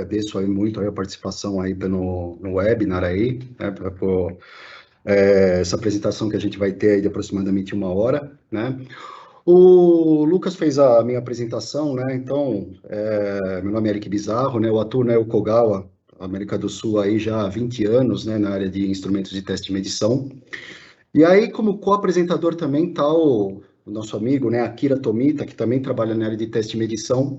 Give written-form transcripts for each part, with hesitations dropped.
agradeço aí muito aí a participação aí no webinar aí, né, por essa apresentação que a gente vai ter aí de aproximadamente 1 hora, né. O Lucas fez a minha apresentação, né, então, meu nome é Eric Bizarro, né, eu atuo na Yokogawa, América do Sul, aí já há 20 anos, né, na área de instrumentos de teste e medição. E aí, como co-apresentador também está o nosso amigo, né, Akira Tomita, que também trabalha na área de teste e medição,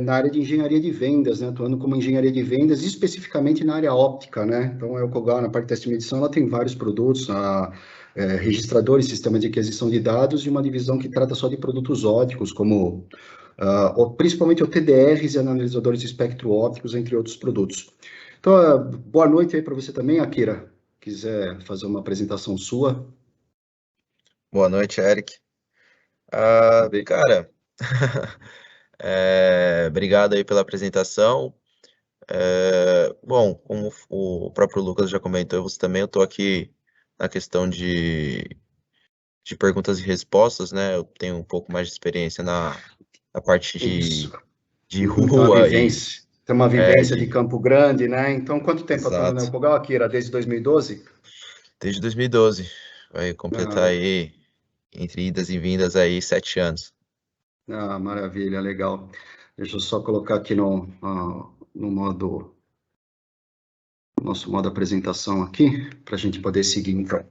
na área de engenharia de vendas, né, atuando como engenharia de vendas, especificamente na área óptica, né, então a Yokogawa, na parte de teste e medição, ela tem vários produtos, registradores, sistemas de aquisição de dados, e uma divisão que trata só de produtos ópticos, como principalmente o TDRs e analisadores de espectro ópticos, entre outros produtos. Então, boa noite aí para você também, Akira, quiser fazer uma apresentação sua. Boa noite, Eric. Cara, obrigado aí pela apresentação. Bom, como o próprio Lucas já comentou, você também, eu estou aqui na questão de perguntas e respostas, né? Eu tenho um pouco mais de experiência na parte Isso. de Tem uma rua vivência, tem uma vivência de de... Campo Grande, né? Então, quanto tempo atuando na Exato. Yokogawa, Akira? Desde 2012? Desde 2012. Vai completar Ah, aí, entre idas e vindas aí, 7 anos. maravilha, legal. Deixa eu só colocar aqui no modo, nosso modo apresentação aqui, para a gente poder seguir, então.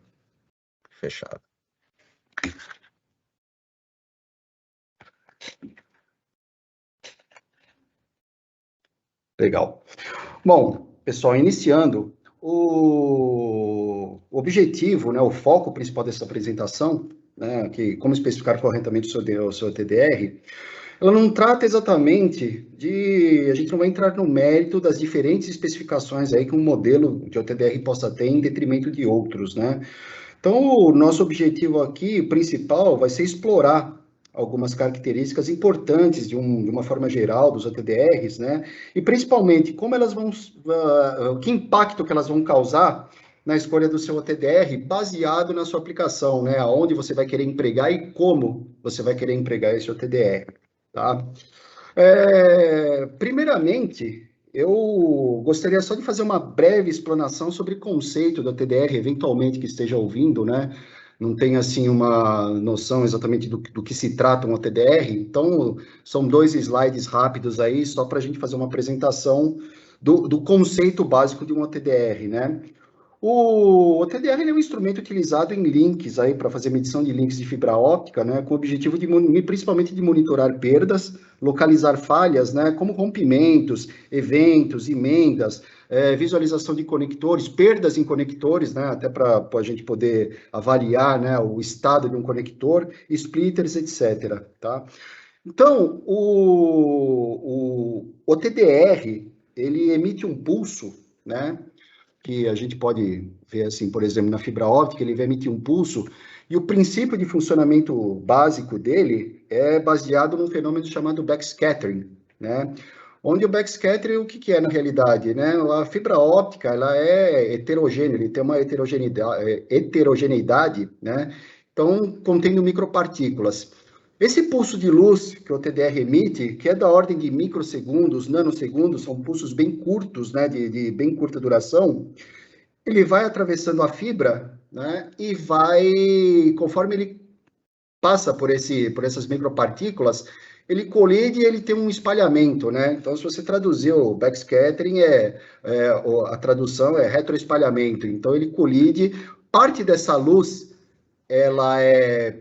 Fechado. Legal. Bom, pessoal, iniciando, o objetivo, né, o foco principal dessa apresentação, né, que como especificar corretamente o seu TDR, ela não trata exatamente a gente não vai entrar no mérito das diferentes especificações aí que um modelo de OTDR possa ter em detrimento de outros, né? Então, o nosso objetivo aqui, principal, vai ser explorar algumas características importantes de uma forma geral dos OTDRs, né? E principalmente como elas vão, que impacto que elas vão causar na escolha do seu OTDR, baseado na sua aplicação, né? Aonde você vai querer empregar e como você vai querer empregar esse OTDR, tá? Primeiramente, eu gostaria só de fazer uma breve explanação sobre o conceito da TDR, eventualmente que esteja ouvindo, né? Não tem, assim, uma noção exatamente do que se trata um TDR, então são 2 slides rápidos aí, só para a gente fazer uma apresentação do conceito básico de um OTDR, né? O TDR é um instrumento utilizado em links aí para fazer medição de links de fibra óptica, né, com o objetivo principalmente de monitorar perdas, localizar falhas, né, como rompimentos, eventos, emendas, visualização de conectores, perdas em conectores, né, até para a gente poder avaliar, né, o estado de um conector, splitters, etc. Tá? Então, o TDR, ele emite um pulso, né, que a gente pode ver assim, por exemplo, na fibra óptica, ele vai emitir um pulso, e o princípio de funcionamento básico dele é baseado num fenômeno chamado backscattering, né? Onde o backscattering, o que é na realidade, né? A fibra óptica, ela é heterogênea, ele tem uma heterogeneidade, né? Então, contendo micropartículas. Esse pulso de luz que o TDR emite, que é da ordem de microsegundos, nanosegundos, são pulsos bem curtos, né, de bem curta duração, ele vai atravessando a fibra, né, e vai, conforme ele passa por essas micropartículas, ele colide e ele tem um espalhamento, né? Então, se você traduzir o backscattering, a tradução é retroespalhamento. Então, ele colide, parte dessa luz ela é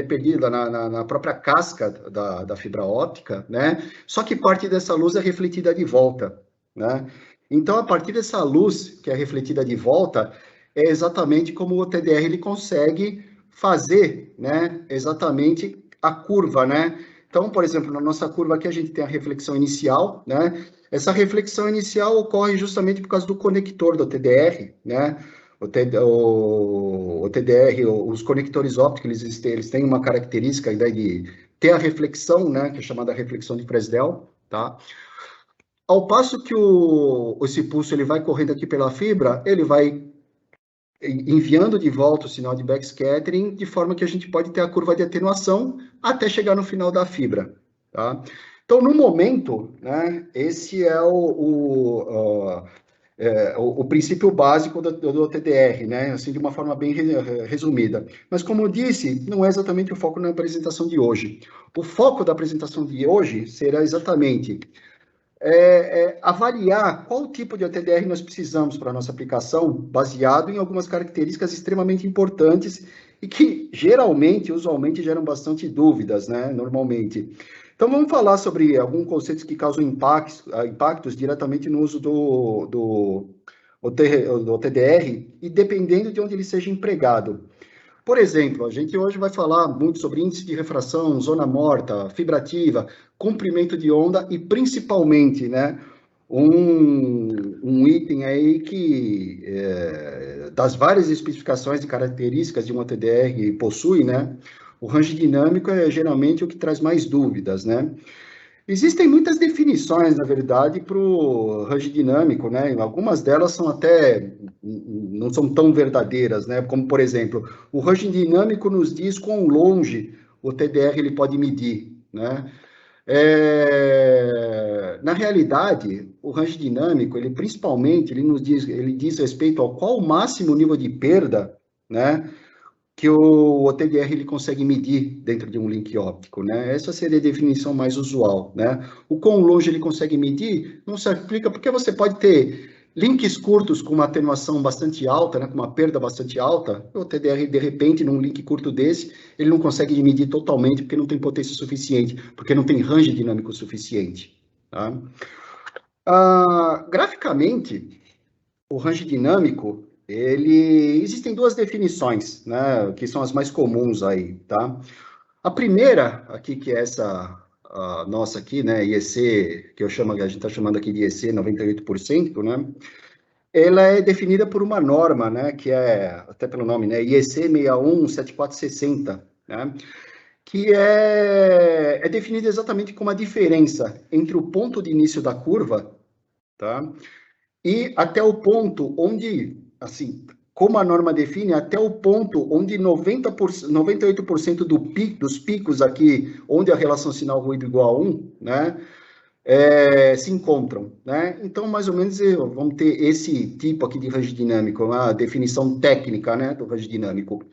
perdida na própria casca da fibra óptica, né? Só que parte dessa luz é refletida de volta, né? Então, a partir dessa luz que é refletida de volta, é exatamente como o TDR ele consegue fazer, né? Exatamente a curva, né? Então, por exemplo, na nossa curva aqui a gente tem a reflexão inicial, né? Essa reflexão inicial ocorre justamente por causa do conector do TDR, né? O TDR, os conectores ópticos, eles têm uma característica de ter a reflexão, né, que é chamada reflexão de Fresnel, tá? Ao passo que esse pulso ele vai correndo aqui pela fibra, ele vai enviando de volta o sinal de backscattering, de forma que a gente pode ter a curva de atenuação até chegar no final da fibra, tá? Então, no momento, né, esse é o princípio básico do TDR, né, assim, de uma forma bem resumida. Mas, como eu disse, não é exatamente o foco na apresentação de hoje. O foco da apresentação de hoje será exatamente avaliar qual tipo de ATDR nós precisamos para a nossa aplicação, baseado em algumas características extremamente importantes e que geralmente, usualmente, geram bastante dúvidas, né, normalmente. Então, vamos falar sobre alguns conceitos que causam impactos diretamente no uso do TDR e dependendo de onde ele seja empregado. Por exemplo, a gente hoje vai falar muito sobre índice de refração, zona morta, fibra ativa, comprimento de onda e principalmente, né, um item aí que, das várias especificações e características de uma TDR possui, né, o range dinâmico é geralmente o que traz mais dúvidas, né. Existem muitas definições, na verdade, para o range dinâmico, né? Algumas delas são até não são tão verdadeiras, né? Como, por exemplo, o range dinâmico nos diz quão longe o TDR ele pode medir, né? Na realidade, o range dinâmico, ele principalmente, ele diz respeito ao qual o máximo nível de perda, né? Que o TDR ele consegue medir dentro de um link óptico, né? Essa seria a definição mais usual, né? O quão longe ele consegue medir não se aplica porque você pode ter links curtos com uma atenuação bastante alta, né? Com uma perda bastante alta. O TDR, de repente, num link curto desse, ele não consegue medir totalmente porque não tem potência suficiente, porque não tem range dinâmico suficiente, tá? Graficamente, o range dinâmico, existem duas definições, né, que são as mais comuns aí, tá? A primeira, aqui, que é essa nossa aqui, né, IEC, que a gente está chamando aqui de IEC 98%, né, ela é definida por uma norma, né, que é, até pelo nome, né, IEC 617460, né, que é definida exatamente como a diferença entre o ponto de início da curva, tá? E até o ponto onde, assim, como a norma define, até o ponto onde 98% dos picos aqui, onde a relação sinal-ruído igual a 1, né, se encontram, né? Então, mais ou menos, vamos ter esse tipo aqui de range dinâmico, a definição técnica, né, do range dinâmico.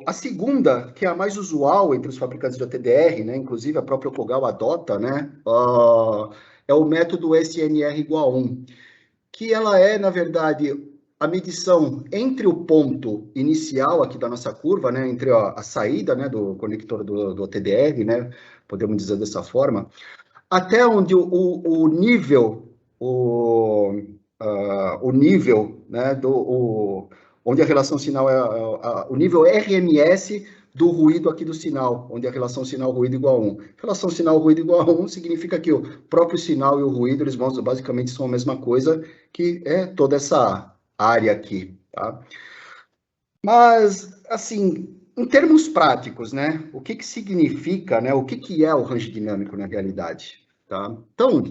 A segunda, que é a mais usual entre os fabricantes de ATDR, né, inclusive a própria Kogal adota, né, é o método SNR igual a 1, que ela é, na verdade, a medição entre o ponto inicial aqui da nossa curva, né, entre a saída, né, do conector do ATDR, né, podemos dizer dessa forma, até onde o nível, o nível, né, onde a relação sinal o nível RMS do ruído aqui do sinal, onde a relação sinal-ruído igual a 1. Relação sinal-ruído igual a 1 significa que o próprio sinal e o ruído, eles basicamente são a mesma coisa, que é toda essa área aqui, tá? Mas, assim, em termos práticos, né, o que significa, né, o que é o range dinâmico na realidade, tá? Então,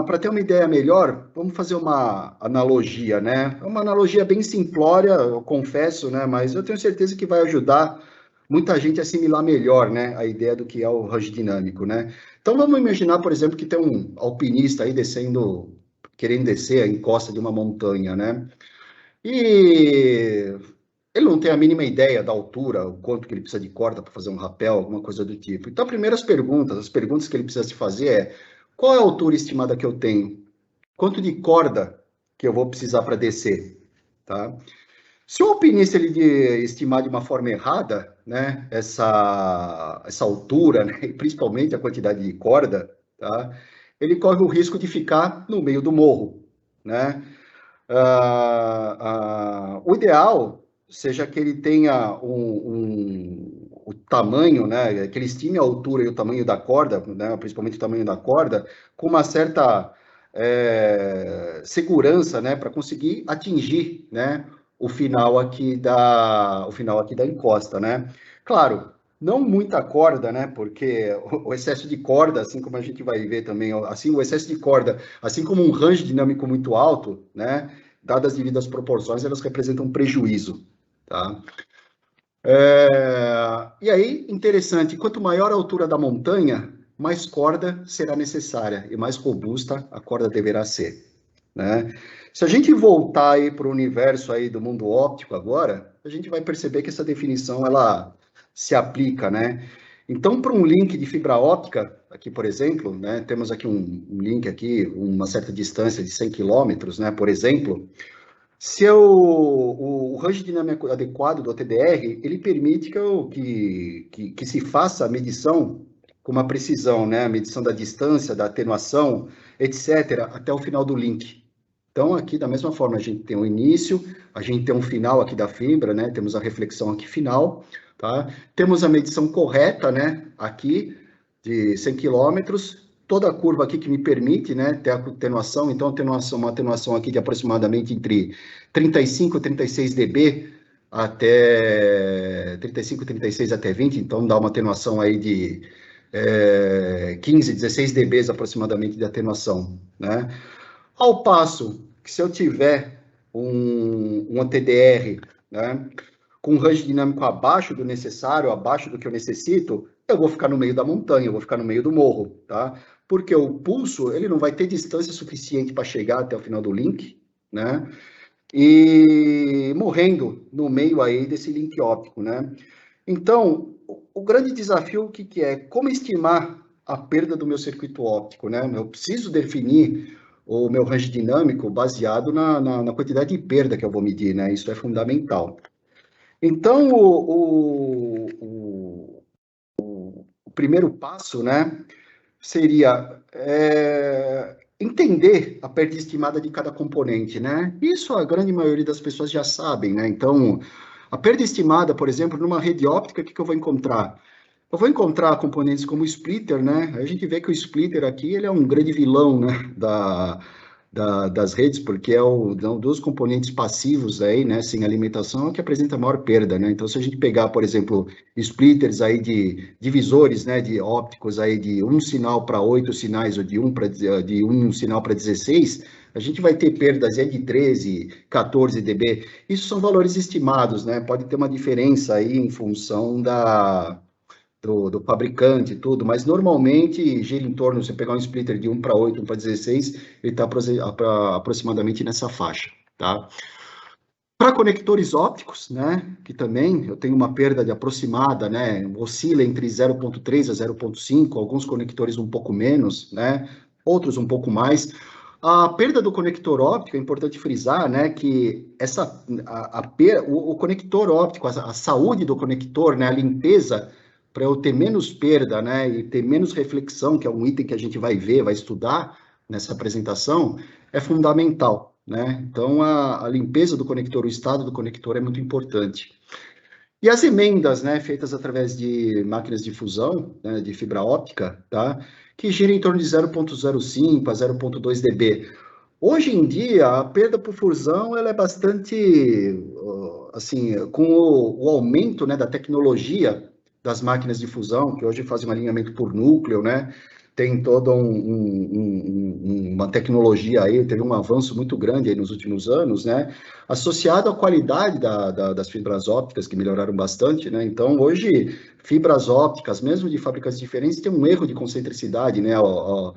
para ter uma ideia melhor, vamos fazer uma analogia, né? Uma analogia bem simplória, eu confesso, né? Mas eu tenho certeza que vai ajudar muita gente a assimilar melhor, né? A ideia do que é o range dinâmico, né? Então vamos imaginar, por exemplo, que tem um alpinista aí querendo descer a encosta de uma montanha, né? E ele não tem a mínima ideia da altura, o quanto que ele precisa de corda para fazer um rapel, alguma coisa do tipo. Então, as perguntas que ele precisa se fazer qual é a altura estimada que eu tenho? Quanto de corda que eu vou precisar para descer? Tá? Se o alpinista estimar de uma forma errada, né, essa altura, né, e principalmente a quantidade de corda, tá, ele corre o risco de ficar no meio do morro, né? O ideal seja que ele tenha o tamanho, né, que ele estime a altura e o tamanho da corda, né, principalmente o tamanho da corda, com uma certa segurança, né, para conseguir atingir, né, o final aqui da encosta, né? Claro, não muita corda, né? Porque o excesso de corda, assim como a gente vai ver também, assim o excesso de corda, assim como um range dinâmico muito alto, né? Dadas as devidas proporções, elas representam um prejuízo, tá? E aí, interessante, quanto maior a altura da montanha, mais corda será necessária e mais robusta a corda deverá ser, né? Se a gente voltar aí para o universo aí do mundo óptico agora, a gente vai perceber que essa definição ela se aplica, né? Então, para um link de fibra óptica, aqui por exemplo, né, temos aqui um link aqui, uma certa distância de 100 quilômetros, né, por exemplo, se o range dinâmico adequado do TDR, ele permite que se faça a medição com uma precisão, né? A medição da distância, da atenuação, etc., até o final do link. Então, aqui, da mesma forma, a gente tem um início, a gente tem um final aqui da fibra, né? Temos a reflexão aqui final, tá? Temos a medição correta, né? Aqui, de 100 quilômetros, toda a curva aqui que me permite, né, ter a atenuação, então uma atenuação aqui de aproximadamente entre 35 e 36 dB até 35, 36 até 20, então dá uma atenuação aí de 15, 16 dB aproximadamente de atenuação, né? Ao passo que se eu tiver um TDR, né, com um range dinâmico abaixo do necessário, abaixo do que eu necessito, eu vou ficar no meio da montanha, eu vou ficar no meio do morro, tá? Porque o pulso, ele não vai ter distância suficiente para chegar até o final do link, né? E morrendo no meio aí desse link óptico, né? Então, o grande desafio, o que é? Como estimar a perda do meu circuito óptico, né? Eu preciso definir o meu range dinâmico baseado na quantidade de perda que eu vou medir, né? Isso é fundamental. Então, o primeiro passo, né, seria entender a perda estimada de cada componente, né? Isso a grande maioria das pessoas já sabem, né? Então, a perda estimada, por exemplo, numa rede óptica, o que eu vou encontrar? Eu vou encontrar componentes como o splitter, né? A gente vê que o splitter aqui, ele é um grande vilão, né, das redes, porque é um dos componentes passivos aí, né, sem alimentação, é o que apresenta a maior perda, né? Então, se a gente pegar, por exemplo, splitters aí de divisores, né, de ópticos aí de um sinal para 8 sinais ou de um sinal para 16, a gente vai ter perdas de 13, 14 dB. Isso são valores estimados, né? Pode ter uma diferença aí em função do fabricante e tudo, mas normalmente gira em torno, você pegar um splitter de 1 para 8, 1 para 16, ele está aproximadamente nessa faixa, tá? Para conectores ópticos, né, que também eu tenho uma perda de aproximada, né, oscila entre 0,3 a 0,5, alguns conectores um pouco menos, né, outros um pouco mais. A perda do conector óptico, é importante frisar, né, que o conector óptico, a saúde do conector, né, a limpeza, para eu ter menos perda, né, e ter menos reflexão, que é um item que a gente vai ver, vai estudar nessa apresentação, é fundamental, né? Então, a limpeza do conector, o estado do conector é muito importante. E as emendas, né, feitas através de máquinas de fusão, né, de fibra óptica, tá? Que giram em torno de 0,05 a 0,2 dB. Hoje em dia, a perda por fusão ela é bastante, assim, com o aumento, né, da tecnologia das máquinas de fusão, que hoje fazem um alinhamento por núcleo, né, tem toda uma tecnologia aí, teve um avanço muito grande aí nos últimos anos, né, associado à qualidade das fibras ópticas, que melhoraram bastante, né, então hoje, fibras ópticas, mesmo de fábricas diferentes, tem um erro de concentricidade, né, o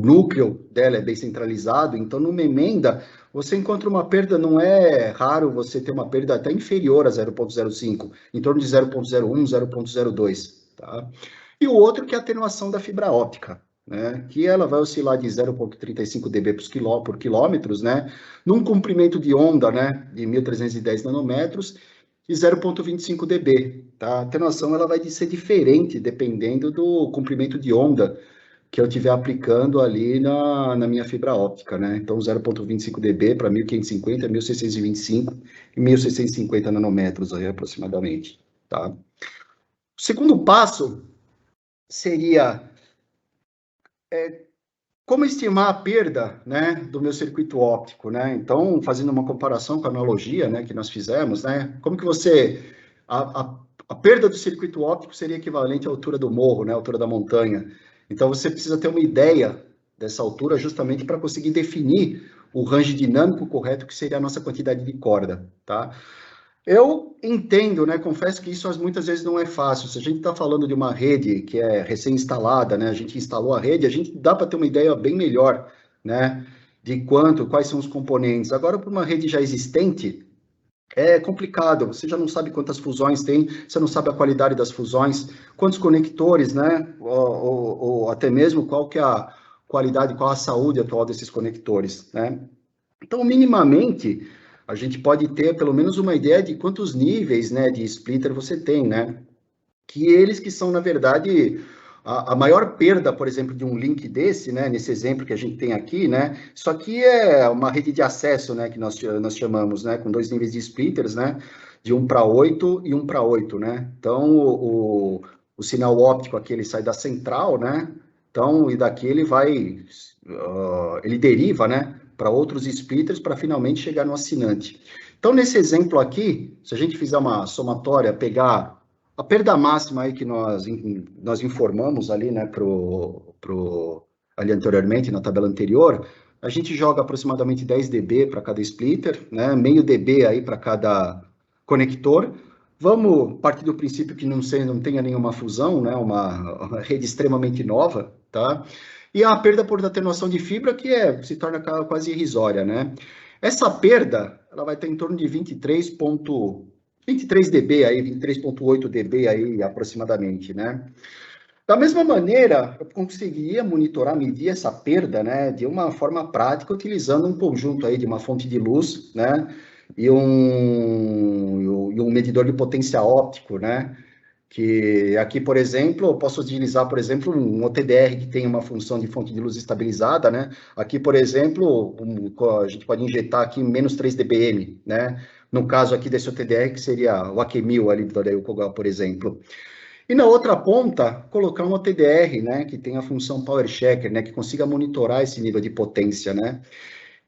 núcleo dela é bem centralizado, então numa emenda você encontra uma perda, não é raro você ter uma perda até inferior a 0,05, em torno de 0,01, 0,02, tá? E o outro que é a atenuação da fibra óptica, né? Que ela vai oscilar de 0,35 dB por quilômetros, né? Num comprimento de onda, né? De 1.310 nanômetros e 0,25 dB, tá? A atenuação ela vai ser diferente dependendo do comprimento de onda que eu estiver aplicando ali na minha fibra óptica, né? Então, 0,25 dB para 1.550, 1.625 e 1.650 nanômetros aí, aproximadamente, tá? O segundo passo seria como estimar a perda, né, do meu circuito óptico, né? Então, fazendo uma comparação com a analogia, né, que nós fizemos, né? Como que a perda do circuito óptico seria equivalente à altura do morro, né, à altura da montanha. Então, você precisa ter uma ideia dessa altura justamente para conseguir definir o range dinâmico correto, que seria a nossa quantidade de corda, tá? Eu entendo, né? Confesso que isso muitas vezes não é fácil. Se a gente está falando de uma rede que é recém-instalada, né? A gente instalou a rede, a gente dá para ter uma ideia bem melhor, né? De quais são os componentes. Agora, para uma rede já existente, é complicado. Você já não sabe quantas fusões tem, você não sabe a qualidade das fusões, quantos conectores, né? Ou até mesmo qual que é a qualidade, qual a saúde atual desses conectores, né? Então, minimamente, a gente pode ter pelo menos uma ideia de quantos níveis, né, de splitter você tem, né? Que eles que são, na verdade, a maior perda, por exemplo, de um link desse, né, nesse exemplo que a gente tem aqui, né? Isso aqui é uma rede de acesso, né, que nós chamamos, né, com 2 níveis de splitters, né? De 1 para 8 e 1 para 8, né? Então, o sinal óptico aqui, ele sai da central, né? Então, e daqui ele vai, ele deriva, né, para outros splitters para finalmente chegar no assinante. Então, nesse exemplo aqui, se a gente fizer uma somatória, pegar a perda máxima aí que nós informamos ali, né, ali anteriormente, na tabela anterior, a gente joga aproximadamente 10 dB para cada splitter, né, meio dB aí para cada conector. Vamos partir do princípio que não tenha nenhuma fusão, né, uma rede extremamente nova, tá? E a perda por atenuação de fibra, que se torna quase irrisória, né? Essa perda, ela vai ter em torno de 23 dB aí, 23,8 dB aí aproximadamente, né? Da mesma maneira, eu conseguiria monitorar, medir essa perda, né, de uma forma prática, utilizando um conjunto aí de uma fonte de luz, né, e um medidor de potência óptico, né, que aqui, por exemplo, eu posso utilizar, por exemplo, um OTDR que tem uma função de fonte de luz estabilizada, né? Aqui, por exemplo, a gente pode injetar aqui menos 3 dBm, né? No caso aqui desse OTDR, que seria o AQ1000 ali do Areu Kogal, por exemplo. E na outra ponta, colocar um OTDR, né? Que tem a função Power Checker, né? Que consiga monitorar esse nível de potência, né?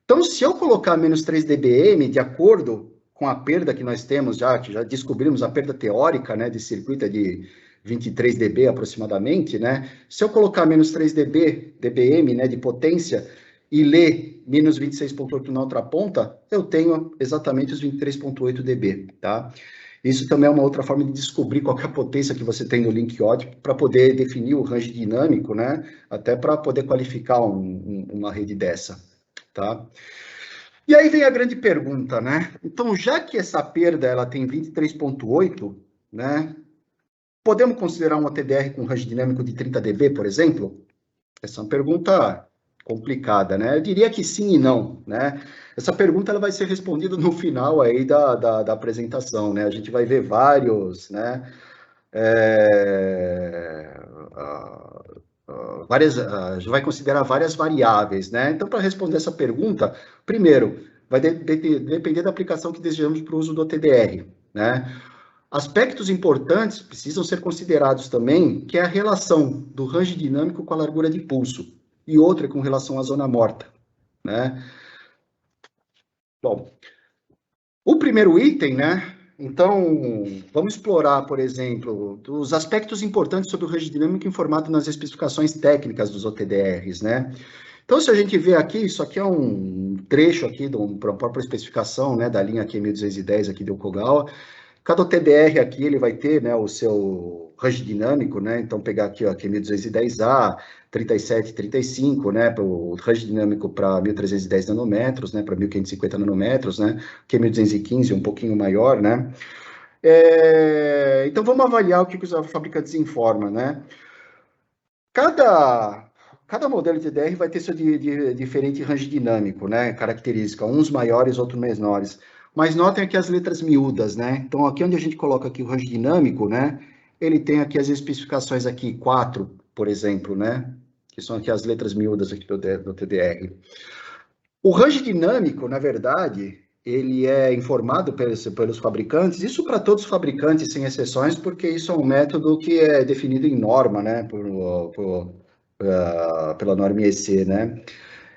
Então, se eu colocar menos 3 dBm, de acordo com a perda que nós temos, que já descobrimos a perda teórica, né, de circuito de 23 dB aproximadamente, né? Se eu colocar menos 3 dBm, né, de potência e ler menos 26,8 na outra ponta, eu tenho exatamente os 23,8 dB, tá? Isso também é uma outra forma de descobrir qual é a potência que você tem no link óptico para poder definir o range dinâmico, né? Até para poder qualificar uma rede dessa, tá? E aí vem a grande pergunta, né? Então, já que essa perda ela tem 23,8, né? Podemos considerar um OTDR com range dinâmico de 30 dB, por exemplo? Essa é uma pergunta complicada, né? Eu diria que sim e não, né? Essa pergunta ela vai ser respondida no final aí da apresentação, né? A gente vai ver vários, né? É, a gente vai considerar várias variáveis, né? Então, para responder essa pergunta, primeiro, vai depender da aplicação que desejamos para o uso do TDR, né? Aspectos importantes precisam ser considerados também, que é a relação do range dinâmico com a largura de pulso, e outra com relação à zona morta, né? Bom, o primeiro item, né? Então, vamos explorar, por exemplo, os aspectos importantes sobre o range dinâmico informado nas especificações técnicas dos OTDRs, né? Então, se a gente vê aqui, isso aqui é um trecho aqui de uma própria especificação, né, da linha Q1210 aqui do Kogawa. Cada TDR aqui, ele vai ter, né, o seu range dinâmico, né, então pegar aqui, ó, Q1210A, 37, 35, né, o range dinâmico para 1310 nanômetros, né, para 1550 nanômetros, né, Q1215 um pouquinho maior, né. Então, vamos avaliar o que os fabricantes informam, né. Cada modelo de TDR vai ter seu diferente range dinâmico, né, característica, uns maiores, outros menores. Mas notem aqui as letras miúdas, né? Então, aqui onde a gente coloca aqui o range dinâmico, né? Ele tem aqui as especificações aqui, 4, por exemplo, né? Que são aqui as letras miúdas aqui do TDR. O range dinâmico, na verdade, ele é informado pelos fabricantes, isso para todos os fabricantes, sem exceções, porque isso é um método que é definido em norma, né? Pela norma IEC, né?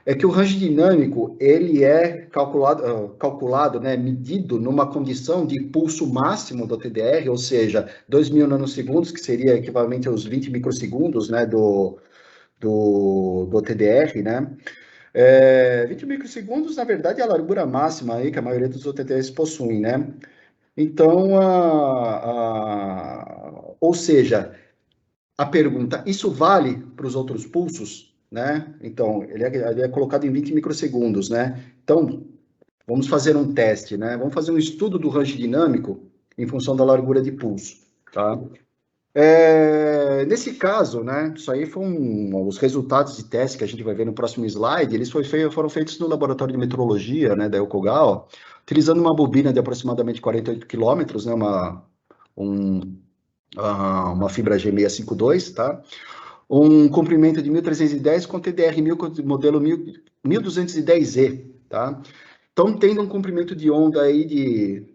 É que o range dinâmico, ele é calculado, né, medido numa condição de pulso máximo do TDR, ou seja, 2.000 nanosegundos, que seria equivalente aos 20 microsegundos, né, do TDR, né? 20 microsegundos, na verdade, é a largura máxima aí que a maioria dos OTDRs possuem, né? Então, ou seja, a pergunta, isso vale para os outros pulsos? Né? Então, ele é colocado em 20 microsegundos, né? Então, vamos fazer um teste, né? Vamos fazer um estudo do range dinâmico em função da largura de pulso, tá? Nesse caso, né, isso aí os resultados de teste que a gente vai ver no próximo slide, foram feitos no laboratório de metrologia, né, da Yokogawa, utilizando uma bobina de aproximadamente 48 quilômetros, né, uma fibra G652, tá? Um comprimento de 1310 com TDR-1000 modelo 1210E, tá? Então, tendo um comprimento de onda aí de,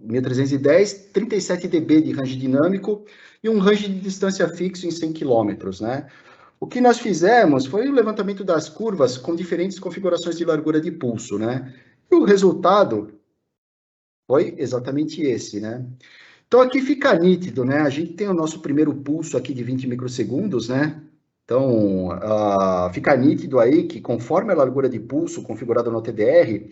1310, 37 dB de range dinâmico e um range de distância fixo em 100 km, né? O que nós fizemos foi o levantamento das curvas com diferentes configurações de largura de pulso, né? E o resultado foi exatamente esse, né? Então, aqui fica nítido, né? A gente tem o nosso primeiro pulso aqui de 20 microsegundos, né? Então, fica nítido aí que conforme a largura de pulso configurada no TDR,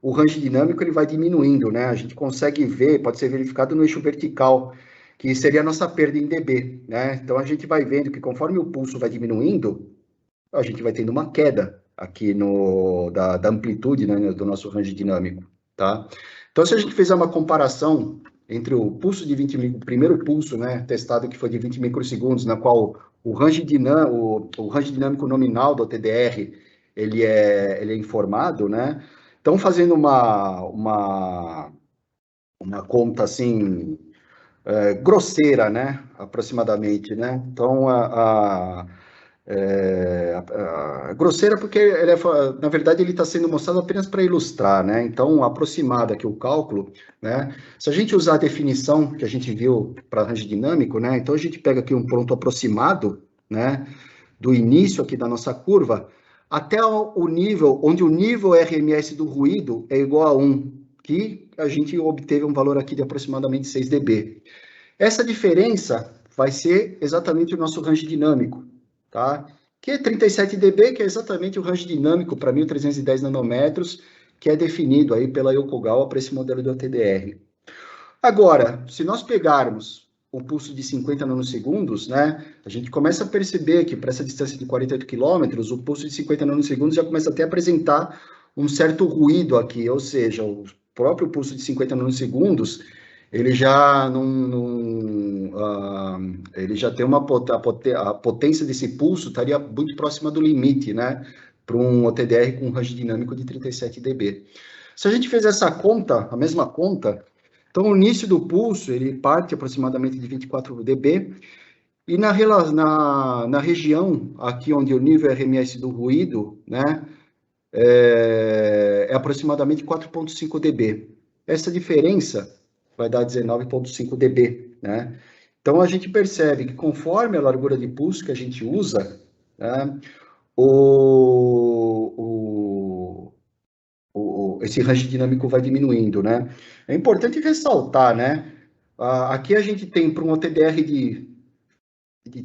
o range dinâmico ele vai diminuindo, né? A gente consegue ver, pode ser verificado no eixo vertical, que seria a nossa perda em dB, né? Então, a gente vai vendo que conforme o pulso vai diminuindo, a gente vai tendo uma queda aqui da amplitude, né, do nosso range dinâmico, tá? Então, se a gente fizer uma comparação entre o pulso de 20, o primeiro pulso, né, testado que foi de 20 microsegundos, na qual o range dinâmico nominal do TDR, ele é informado, né? Então, fazendo uma conta, assim, grosseira, né, aproximadamente, né? Então, grosseira porque na verdade ele está sendo mostrado apenas para ilustrar, né? Então, aproximado aqui o cálculo, né? Se a gente usar a definição que a gente viu para range dinâmico, né? Então a gente pega aqui um ponto aproximado, né? Do início aqui da nossa curva até o nível onde o nível RMS do ruído é igual a 1, que a gente obteve um valor aqui de aproximadamente 6 dB. Essa diferença vai ser exatamente o nosso range dinâmico, tá? Que é 37 dB, que é exatamente o range dinâmico para 1310 nanômetros, que é definido aí pela Yokogawa para esse modelo de OTDR. Agora, se nós pegarmos o pulso de 50 nanosegundos, né, a gente começa a perceber que para essa distância de 48 quilômetros, o pulso de 50 nanosegundos já começa até a apresentar um certo ruído aqui, ou seja, o próprio pulso de 50 nanosegundos, ele já ele já tem a potência desse pulso estaria muito próxima do limite, né, para um OTDR com um range dinâmico de 37 dB. Se a gente fez essa conta, a mesma conta, então o início do pulso, ele parte aproximadamente de 24 dB, e na região aqui onde o nível RMS do ruído, né, é aproximadamente 4,5 dB. Essa diferença vai dar 19,5 dB, né? Então, a gente percebe que conforme a largura de pulso que a gente usa, né, esse range dinâmico vai diminuindo, né? É importante ressaltar, né? Aqui a gente tem para um OTDR de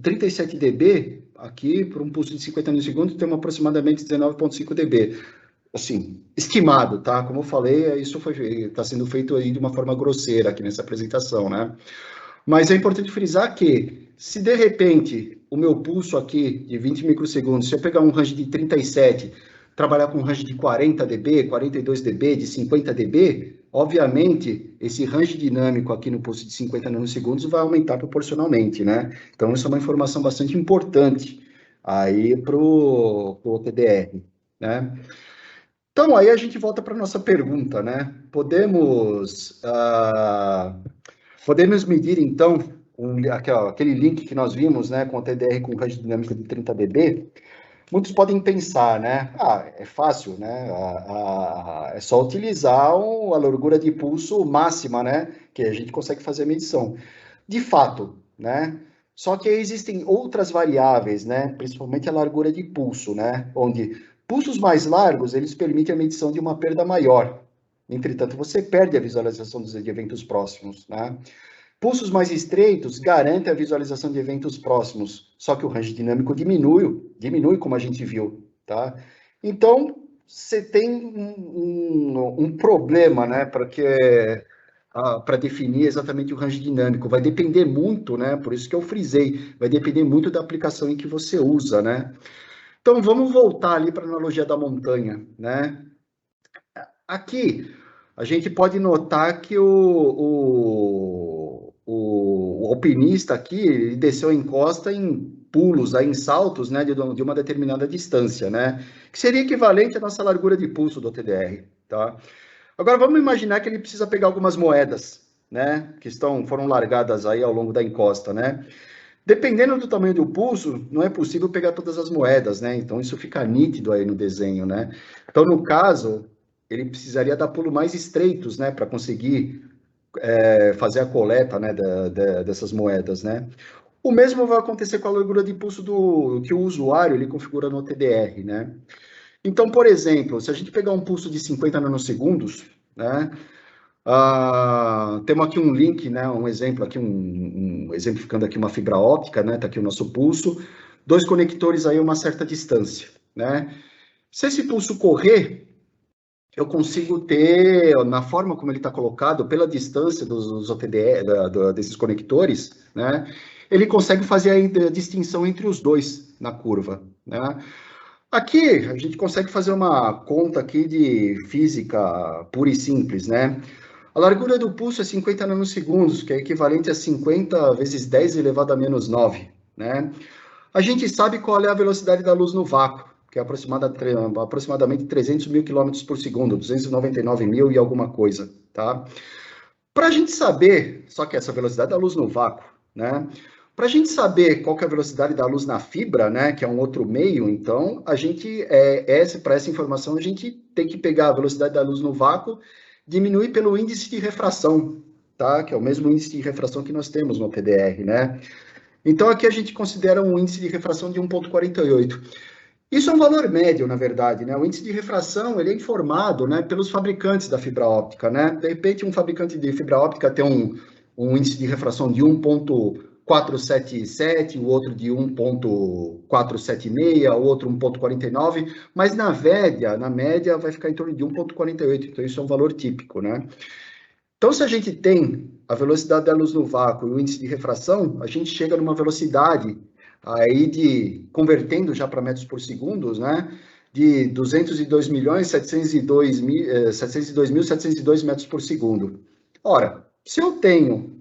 37 dB, aqui para um pulso de 50 nanosegundos, temos aproximadamente 19,5 dB. Assim, estimado, tá? Como eu falei, isso está sendo feito aí de uma forma grosseira aqui nessa apresentação, né? Mas é importante frisar que, se de repente o meu pulso aqui de 20 microsegundos, se eu pegar um range de 37, trabalhar com um range de 40 dB, 42 dB, de 50 dB, obviamente esse range dinâmico aqui no pulso de 50 nanosegundos vai aumentar proporcionalmente, né? Então, isso é uma informação bastante importante aí para o OTDR, né? Então, aí a gente volta para a nossa pergunta, né? Podemos medir, então, aquele link que nós vimos, né, com o TDR com range dinâmico de 30 dB? Muitos podem pensar, né? É fácil, né? É só utilizar a largura de pulso máxima, né? Que a gente consegue fazer a medição. De fato, né? Só que existem outras variáveis, né? Principalmente a largura de pulso, né? Onde pulsos mais largos, eles permitem a medição de uma perda maior. Entretanto, você perde a visualização de eventos próximos, né? Pulsos mais estreitos garantem a visualização de eventos próximos, só que o range dinâmico diminui como a gente viu, tá? Então, você tem um problema, né, porque para definir exatamente o range dinâmico. Vai depender muito, né? Por isso que eu frisei, vai depender muito da aplicação em que você usa, né? Então, vamos voltar ali para a analogia da montanha, né? Aqui, a gente pode notar que o alpinista aqui, ele desceu a encosta em pulos, aí, em saltos, né, de uma determinada distância, né? Que seria equivalente à nossa largura de pulso do TDR, tá? Agora, vamos imaginar que ele precisa pegar algumas moedas, né, que foram largadas aí ao longo da encosta, né? Dependendo do tamanho do pulso, não é possível pegar todas as moedas, né? Então, isso fica nítido aí no desenho, né? Então, no caso, ele precisaria dar pulos mais estreitos, né, para conseguir fazer a coleta, né, dessas moedas, né? O mesmo vai acontecer com a largura de pulso que o usuário ele configura no TDR, né? Então, por exemplo, se a gente pegar um pulso de 50 nanosegundos, né? Temos aqui um link, né? Um exemplo aqui, exemplificando aqui uma fibra óptica, né? Tá aqui o nosso pulso, dois conectores aí a uma certa distância, né? Se esse pulso correr, eu consigo ter, na forma como ele está colocado, pela distância dos OTDE, desses conectores, né? Ele consegue fazer a distinção entre os dois na curva, né? Aqui, a gente consegue fazer uma conta aqui de física pura e simples, né? A largura do pulso é 50 nanosegundos, que é equivalente a 50 vezes 10 elevado a menos 9, né? A gente sabe qual é a velocidade da luz no vácuo, que é aproximadamente 300 mil quilômetros por segundo, 299 mil e alguma coisa, tá? Para a gente saber, só que essa velocidade da luz no vácuo, né? Para a gente saber qual que é a velocidade da luz na fibra, né, que é um outro meio, então, a gente, para essa informação, a gente tem que pegar a velocidade da luz no vácuo, diminuir pelo índice de refração, tá? Que é o mesmo índice de refração que nós temos no TDR, né? Então, aqui a gente considera um índice de refração de 1,48. Isso é um valor médio, na verdade, né? O índice de refração, ele é informado, né, pelos fabricantes da fibra óptica, né? De repente, um fabricante de fibra óptica tem um índice de refração de 1,477, o outro de 1,476, o outro 1,49, mas na média vai ficar em torno de 1,48, então isso é um valor típico, né? Então, se a gente tem a velocidade da luz no vácuo e o índice de refração, a gente chega numa velocidade aí convertendo já para metros por segundo, né, de 202.702.702 metros por segundo. Ora, se eu tenho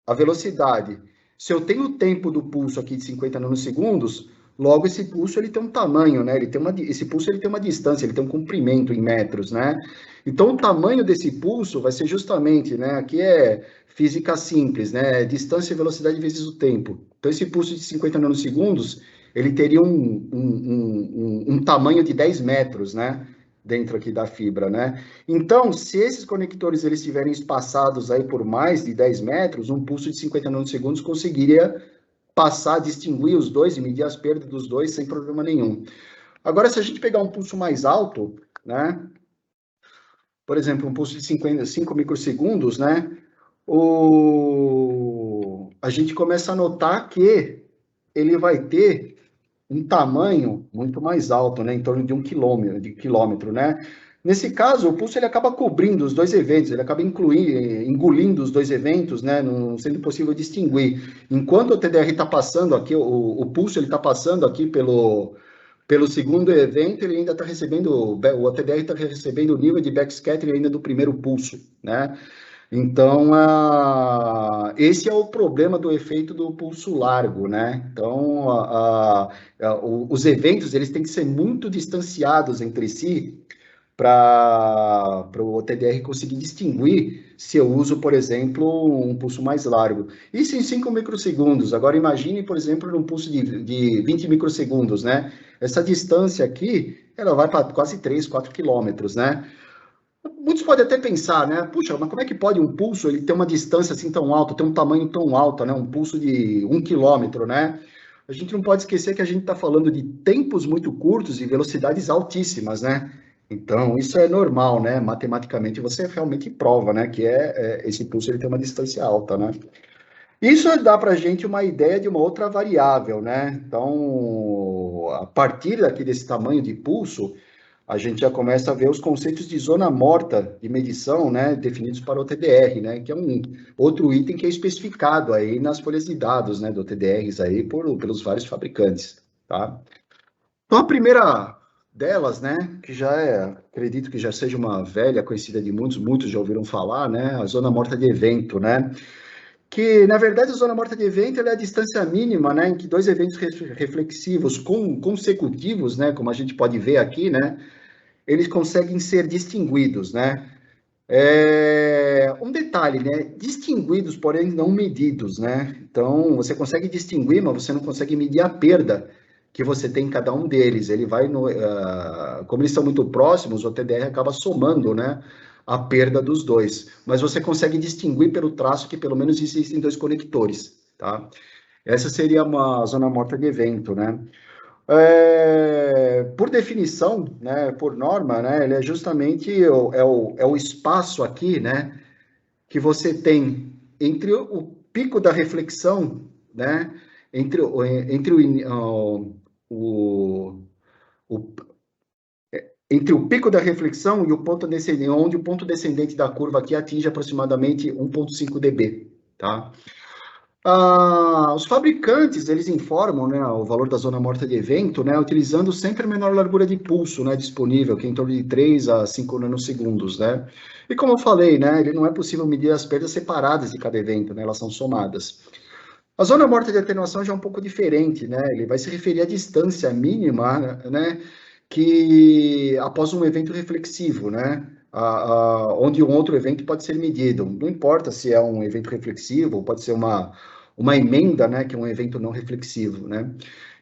a velocidade, se eu tenho o tempo do pulso aqui de 50 nanosegundos, logo esse pulso ele tem um tamanho, né? Esse pulso ele tem uma distância, ele tem um comprimento em metros, né? Então o tamanho desse pulso vai ser justamente, né? Aqui é física simples, né? Distância e velocidade vezes o tempo. Então esse pulso de 50 nanosegundos ele teria um tamanho de 10 metros, né? Dentro aqui da fibra, né? Então, se esses conectores eles estiverem espaçados aí por mais de 10 metros, um pulso de 50 nanosegundos conseguiria passar, distinguir os dois e medir as perdas dos dois sem problema nenhum. Agora, se a gente pegar um pulso mais alto, né? Por exemplo, um pulso de 55 microsegundos, né? A gente começa a notar que ele vai ter um tamanho muito mais alto, né, em torno de 1 quilômetro, né? Nesse caso, o pulso ele acaba cobrindo os dois eventos, ele acaba engolindo os dois eventos, né, não sendo possível distinguir. Enquanto o TDR está passando aqui, o pulso ele está passando aqui pelo segundo evento, ele ainda está recebendo, o TDR está recebendo o nível de backscattering ainda do primeiro pulso, né? Então, esse é o problema do efeito do pulso largo, né? Então, os eventos eles têm que ser muito distanciados entre si para o TDR conseguir distinguir se eu uso, por exemplo, um pulso mais largo. Isso em 5 microsegundos. Agora, imagine, por exemplo, num pulso de 20 microsegundos, né? Essa distância aqui, ela vai para quase 3, 4 quilômetros, né? Muitos podem até pensar, né? Puxa, mas como é que pode um pulso ele ter uma distância assim tão alta, ter um tamanho tão alto, né? Um pulso de 1 quilômetro, né? A gente não pode esquecer que a gente está falando de tempos muito curtos e velocidades altíssimas, né? Então, isso é normal, né? Matematicamente, você realmente prova, né? Que esse pulso ele tem uma distância alta, né? Isso dá para a gente uma ideia de uma outra variável, né? Então, a partir daqui desse tamanho de pulso, a gente já começa a ver os conceitos de zona morta de medição, né, definidos para o TDR, né, que é um outro item que é especificado aí nas folhas de dados, né, do TDRs aí pelos vários fabricantes, tá? Então, a primeira delas, né, que já acredito que já seja uma velha conhecida de muitos, muitos já ouviram falar, né, a zona morta de evento, né, que, na verdade, a zona morta de evento é a distância mínima, né, em que dois eventos reflexivos consecutivos, né, como a gente pode ver aqui, né, eles conseguem ser distinguidos, né. Um detalhe, né, distinguidos, porém não medidos, né. Então, você consegue distinguir, mas você não consegue medir a perda que você tem em cada um deles. Ele vai como eles são muito próximos, o TDR acaba somando, né, a perda dos dois. Mas você consegue distinguir pelo traço que pelo menos existem dois conectores, tá? Essa seria uma zona morta de evento, né? Por definição, né, por norma, né, ele é justamente o espaço aqui, né, que você tem entre o pico da reflexão, né, entre o, entre o pico da reflexão e o ponto descendente, onde o ponto descendente da curva aqui atinge aproximadamente 1,5 dB, tá? Os fabricantes, eles informam, né, o valor da zona morta de evento, né, utilizando sempre a menor largura de pulso, né, disponível, que é em torno de 3 a 5 nanosegundos, né. E como eu falei, né, ele não é possível medir as perdas separadas de cada evento, né, elas são somadas. A zona morta de atenuação já é um pouco diferente, né, ele vai se referir à distância mínima, né, que após um evento reflexivo, né, onde um outro evento pode ser medido. Não importa se é um evento reflexivo, pode ser uma emenda, né, que é um evento não reflexivo, né.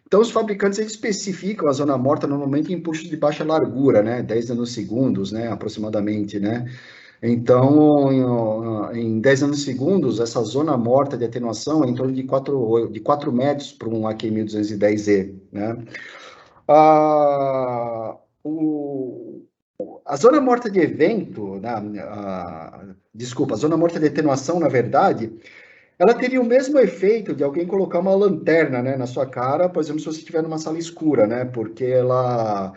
Então, os fabricantes eles especificam a zona morta normalmente em pulsos de baixa largura, né, 10 nanosegundos, né, aproximadamente, né. Então, em 10 nanosegundos, essa zona morta de atenuação é em torno de 4 metros para um AQ1210E, né. Ah, a zona morta de evento, né, desculpa, a zona morta de atenuação, na verdade, ela teria o mesmo efeito de alguém colocar uma lanterna, né, na sua cara, por exemplo, se você estiver numa sala escura, né, porque ela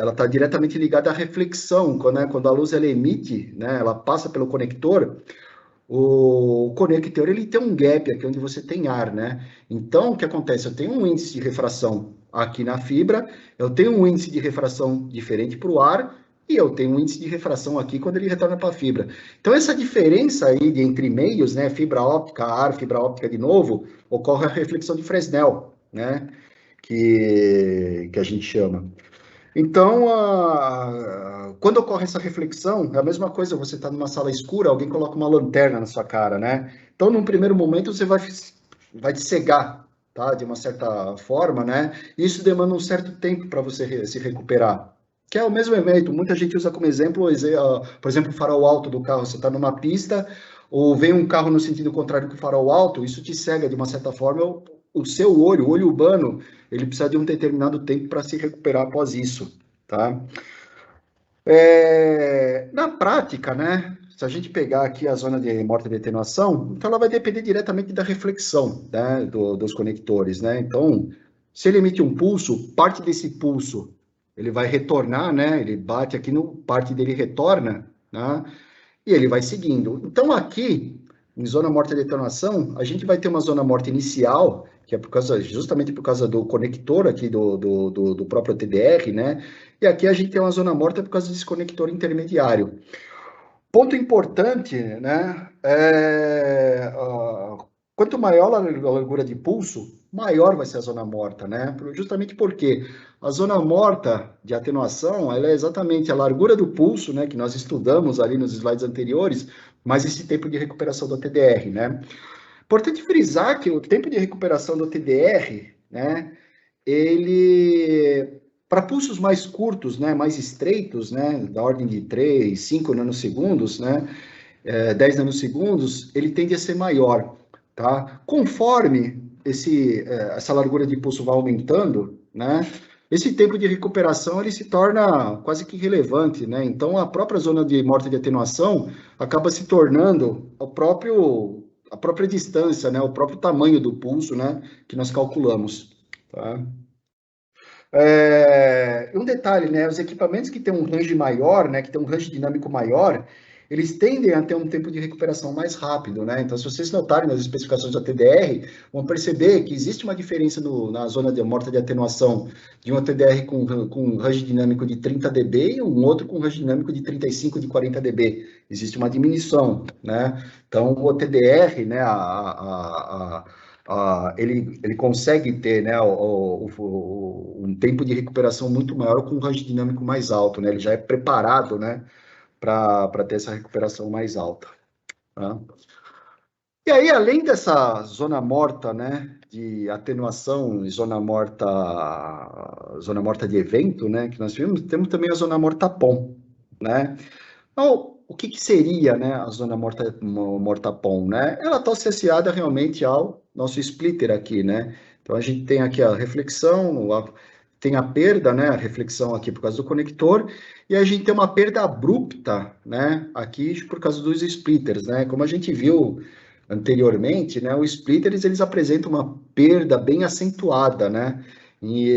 está diretamente ligada à reflexão, quando a luz ela emite, né, ela passa pelo conector, o conector ele tem um gap aqui onde você tem ar, né? Então, o que acontece? Eu tenho um índice de refração aqui na fibra, eu tenho um índice de refração diferente para o ar, e eu tenho um índice de refração aqui quando ele retorna para a fibra. Então, essa diferença aí entre meios, né, fibra óptica, ar, fibra óptica de novo, ocorre a reflexão de Fresnel, né, que a gente chama. Então, quando ocorre essa reflexão, é a mesma coisa, você está numa sala escura, alguém coloca uma lanterna na sua cara, né? Então, num primeiro momento, você vai te cegar, tá? De uma certa forma, né? Isso demanda um certo tempo para você se recuperar. Que é o mesmo evento, muita gente usa como exemplo, por exemplo, o farol alto do carro. Você está numa pista, ou vem um carro no sentido contrário que o farol alto, isso te cega de uma certa forma, o seu olho, o olho urbano, ele precisa de um determinado tempo para se recuperar após isso, tá? Na prática, né, se a gente pegar aqui a zona de morta de atenuação, então ela vai depender diretamente da reflexão, né, dos conectores, né? Então, se ele emite um pulso, parte desse pulso ele vai retornar, né? Ele bate aqui no parte dele retorna, né? E ele vai seguindo. Então, aqui, em zona morta de detonação, a gente vai ter uma zona morta inicial, que é justamente por causa do conector aqui do próprio TDR, né? E aqui a gente tem uma zona morta por causa desse conector intermediário. Ponto importante, né? Quanto maior a largura de pulso, maior vai ser a zona morta, né? Justamente porque a zona morta de atenuação, ela é exatamente a largura do pulso, né? Que nós estudamos ali nos slides anteriores, mais esse tempo de recuperação do TDR, né? Importante frisar que o tempo de recuperação do TDR, né? Ele para pulsos mais curtos, né, mais estreitos, né, da ordem de 3, 5 nanosegundos, né, 10 nanosegundos, ele tende a ser maior, tá? Conforme essa largura de pulso vai aumentando, né, esse tempo de recuperação ele se torna quase que irrelevante, né? Então a própria zona de morte de atenuação acaba se tornando a própria distância, né, o próprio tamanho do pulso, né, que nós calculamos, tá? Um detalhe, né? Os equipamentos que têm um range maior, né? Que tem um range dinâmico maior, eles tendem a ter um tempo de recuperação mais rápido, né? Então, se vocês notarem nas especificações da TDR, vão perceber que existe uma diferença na zona de morta de atenuação de uma TDR com um range dinâmico de 30 dB e um outro com range dinâmico de 35, de 40 dB. Existe uma diminuição, né? Então, o TDR, né? Ele consegue ter, né, um tempo de recuperação muito maior com um range dinâmico mais alto, né? Ele já é preparado, né, para ter essa recuperação mais alta. Tá? E aí, além dessa zona morta, né, de atenuação e zona morta de evento, né, que nós vimos, temos também a zona morta POM, né? Então, o que, que seria, né, a zona morta POM, né? Ela está associada realmente ao nosso splitter aqui, né? Então, a gente tem aqui a reflexão, tem a perda, né, a reflexão aqui por causa do conector, e a gente tem uma perda abrupta, né, aqui por causa dos splitters, né? Como a gente viu anteriormente, né, os splitters, eles apresentam uma perda bem acentuada, né? E,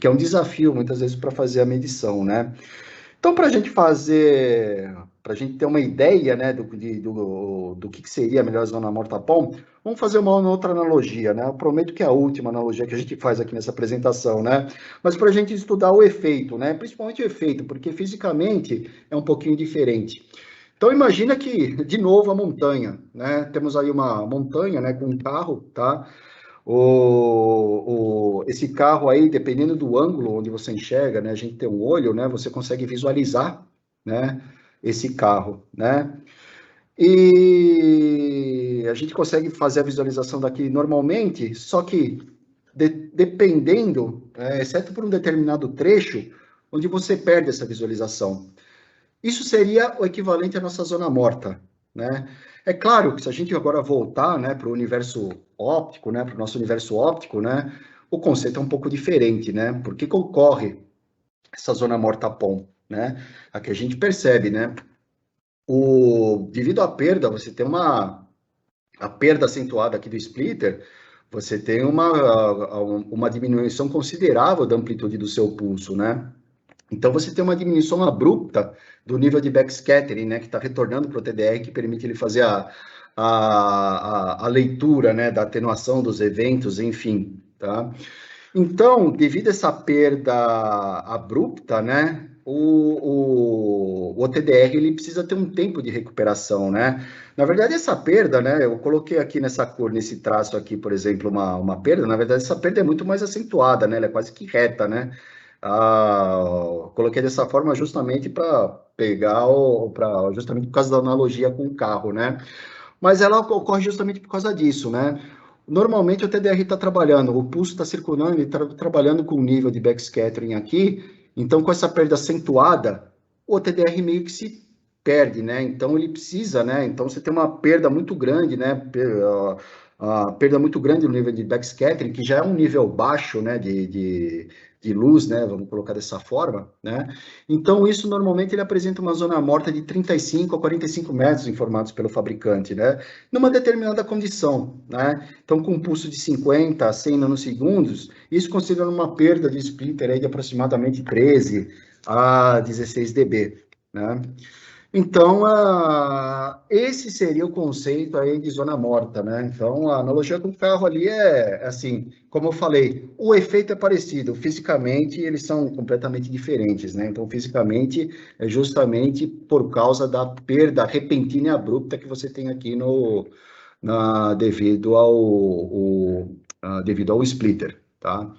que é um desafio, muitas vezes, para fazer a medição, né? Então, para a gente ter uma ideia, né, do que seria a melhor zona morta POM, vamos fazer uma outra analogia, né? Eu prometo que é a última analogia que a gente faz aqui nessa apresentação, né? Mas para a gente estudar o efeito, né? Principalmente o efeito, porque fisicamente é um pouquinho diferente. Então, imagina que, de novo, a montanha, né? Temos aí uma montanha, né, com um carro, tá? Esse carro aí, dependendo do ângulo onde você enxerga, né, a gente tem um olho, né, você consegue visualizar, né, esse carro, né, e a gente consegue fazer a visualização daqui normalmente, só que dependendo, exceto por um determinado trecho, onde você perde essa visualização. Isso seria o equivalente à nossa zona morta, né? É claro que se a gente agora voltar, né, para o universo óptico, né, para o nosso universo óptico, né, o conceito é um pouco diferente, né? Por que que ocorre essa zona morta POM, né? Aqui a gente percebe, né? Devido à perda, você tem a perda acentuada aqui do splitter, você tem uma diminuição considerável da amplitude do seu pulso, né? Então, você tem uma diminuição abrupta do nível de backscattering, né, que está retornando para o TDR, que permite ele fazer a leitura, né, da atenuação dos eventos, enfim, tá? Então, devido a essa perda abrupta, né, o TDR ele precisa ter um tempo de recuperação, né? Na verdade, essa perda, né, eu coloquei aqui nessa cor, nesse traço aqui, por exemplo, uma perda, na verdade, essa perda é muito mais acentuada, né? Ela é quase que reta, né? Coloquei dessa forma justamente para pegar justamente por causa da analogia com o carro, né? Mas ela ocorre justamente por causa disso, né? Normalmente o TDR está trabalhando, o pulso está circulando e está trabalhando com o nível de backscattering aqui, então com essa perda acentuada, o TDR meio que se perde, né? Então ele precisa, né? Então você tem uma perda muito grande, né? A perda muito grande no nível de backscattering, que já é um nível baixo, né? De luz, né? Vamos colocar dessa forma, né? Então, isso normalmente ele apresenta uma zona morta de 35 a 45 metros informados pelo fabricante, né? Numa determinada condição, né? Então, com um pulso de 50 a 100 nanosegundos, isso considera uma perda de splitter aí de aproximadamente 13 a 16 dB, né? Então, esse seria o conceito aí de zona morta, né? Então, a analogia com o carro ali é assim, como eu falei, o efeito é parecido, fisicamente eles são completamente diferentes, né? Então, fisicamente é justamente por causa da perda repentina e abrupta que você tem aqui devido ao splitter, tá?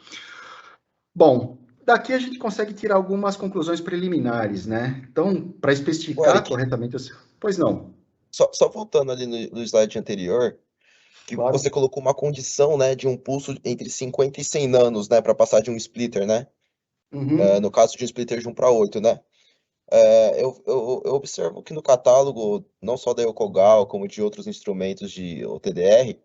Bom, daqui a gente consegue tirar algumas conclusões preliminares, né? Então, para O especificar Eric, corretamente, pois não, só voltando ali no slide anterior, que você claro. colocou uma condição, né, de um pulso entre 50 e 100 nanos, né, para passar de um splitter, né? No Uhum, caso de um splitter de 1 para 8, né? Eu observo que no catálogo, não só da Yokogawa, como de outros instrumentos de OTDR,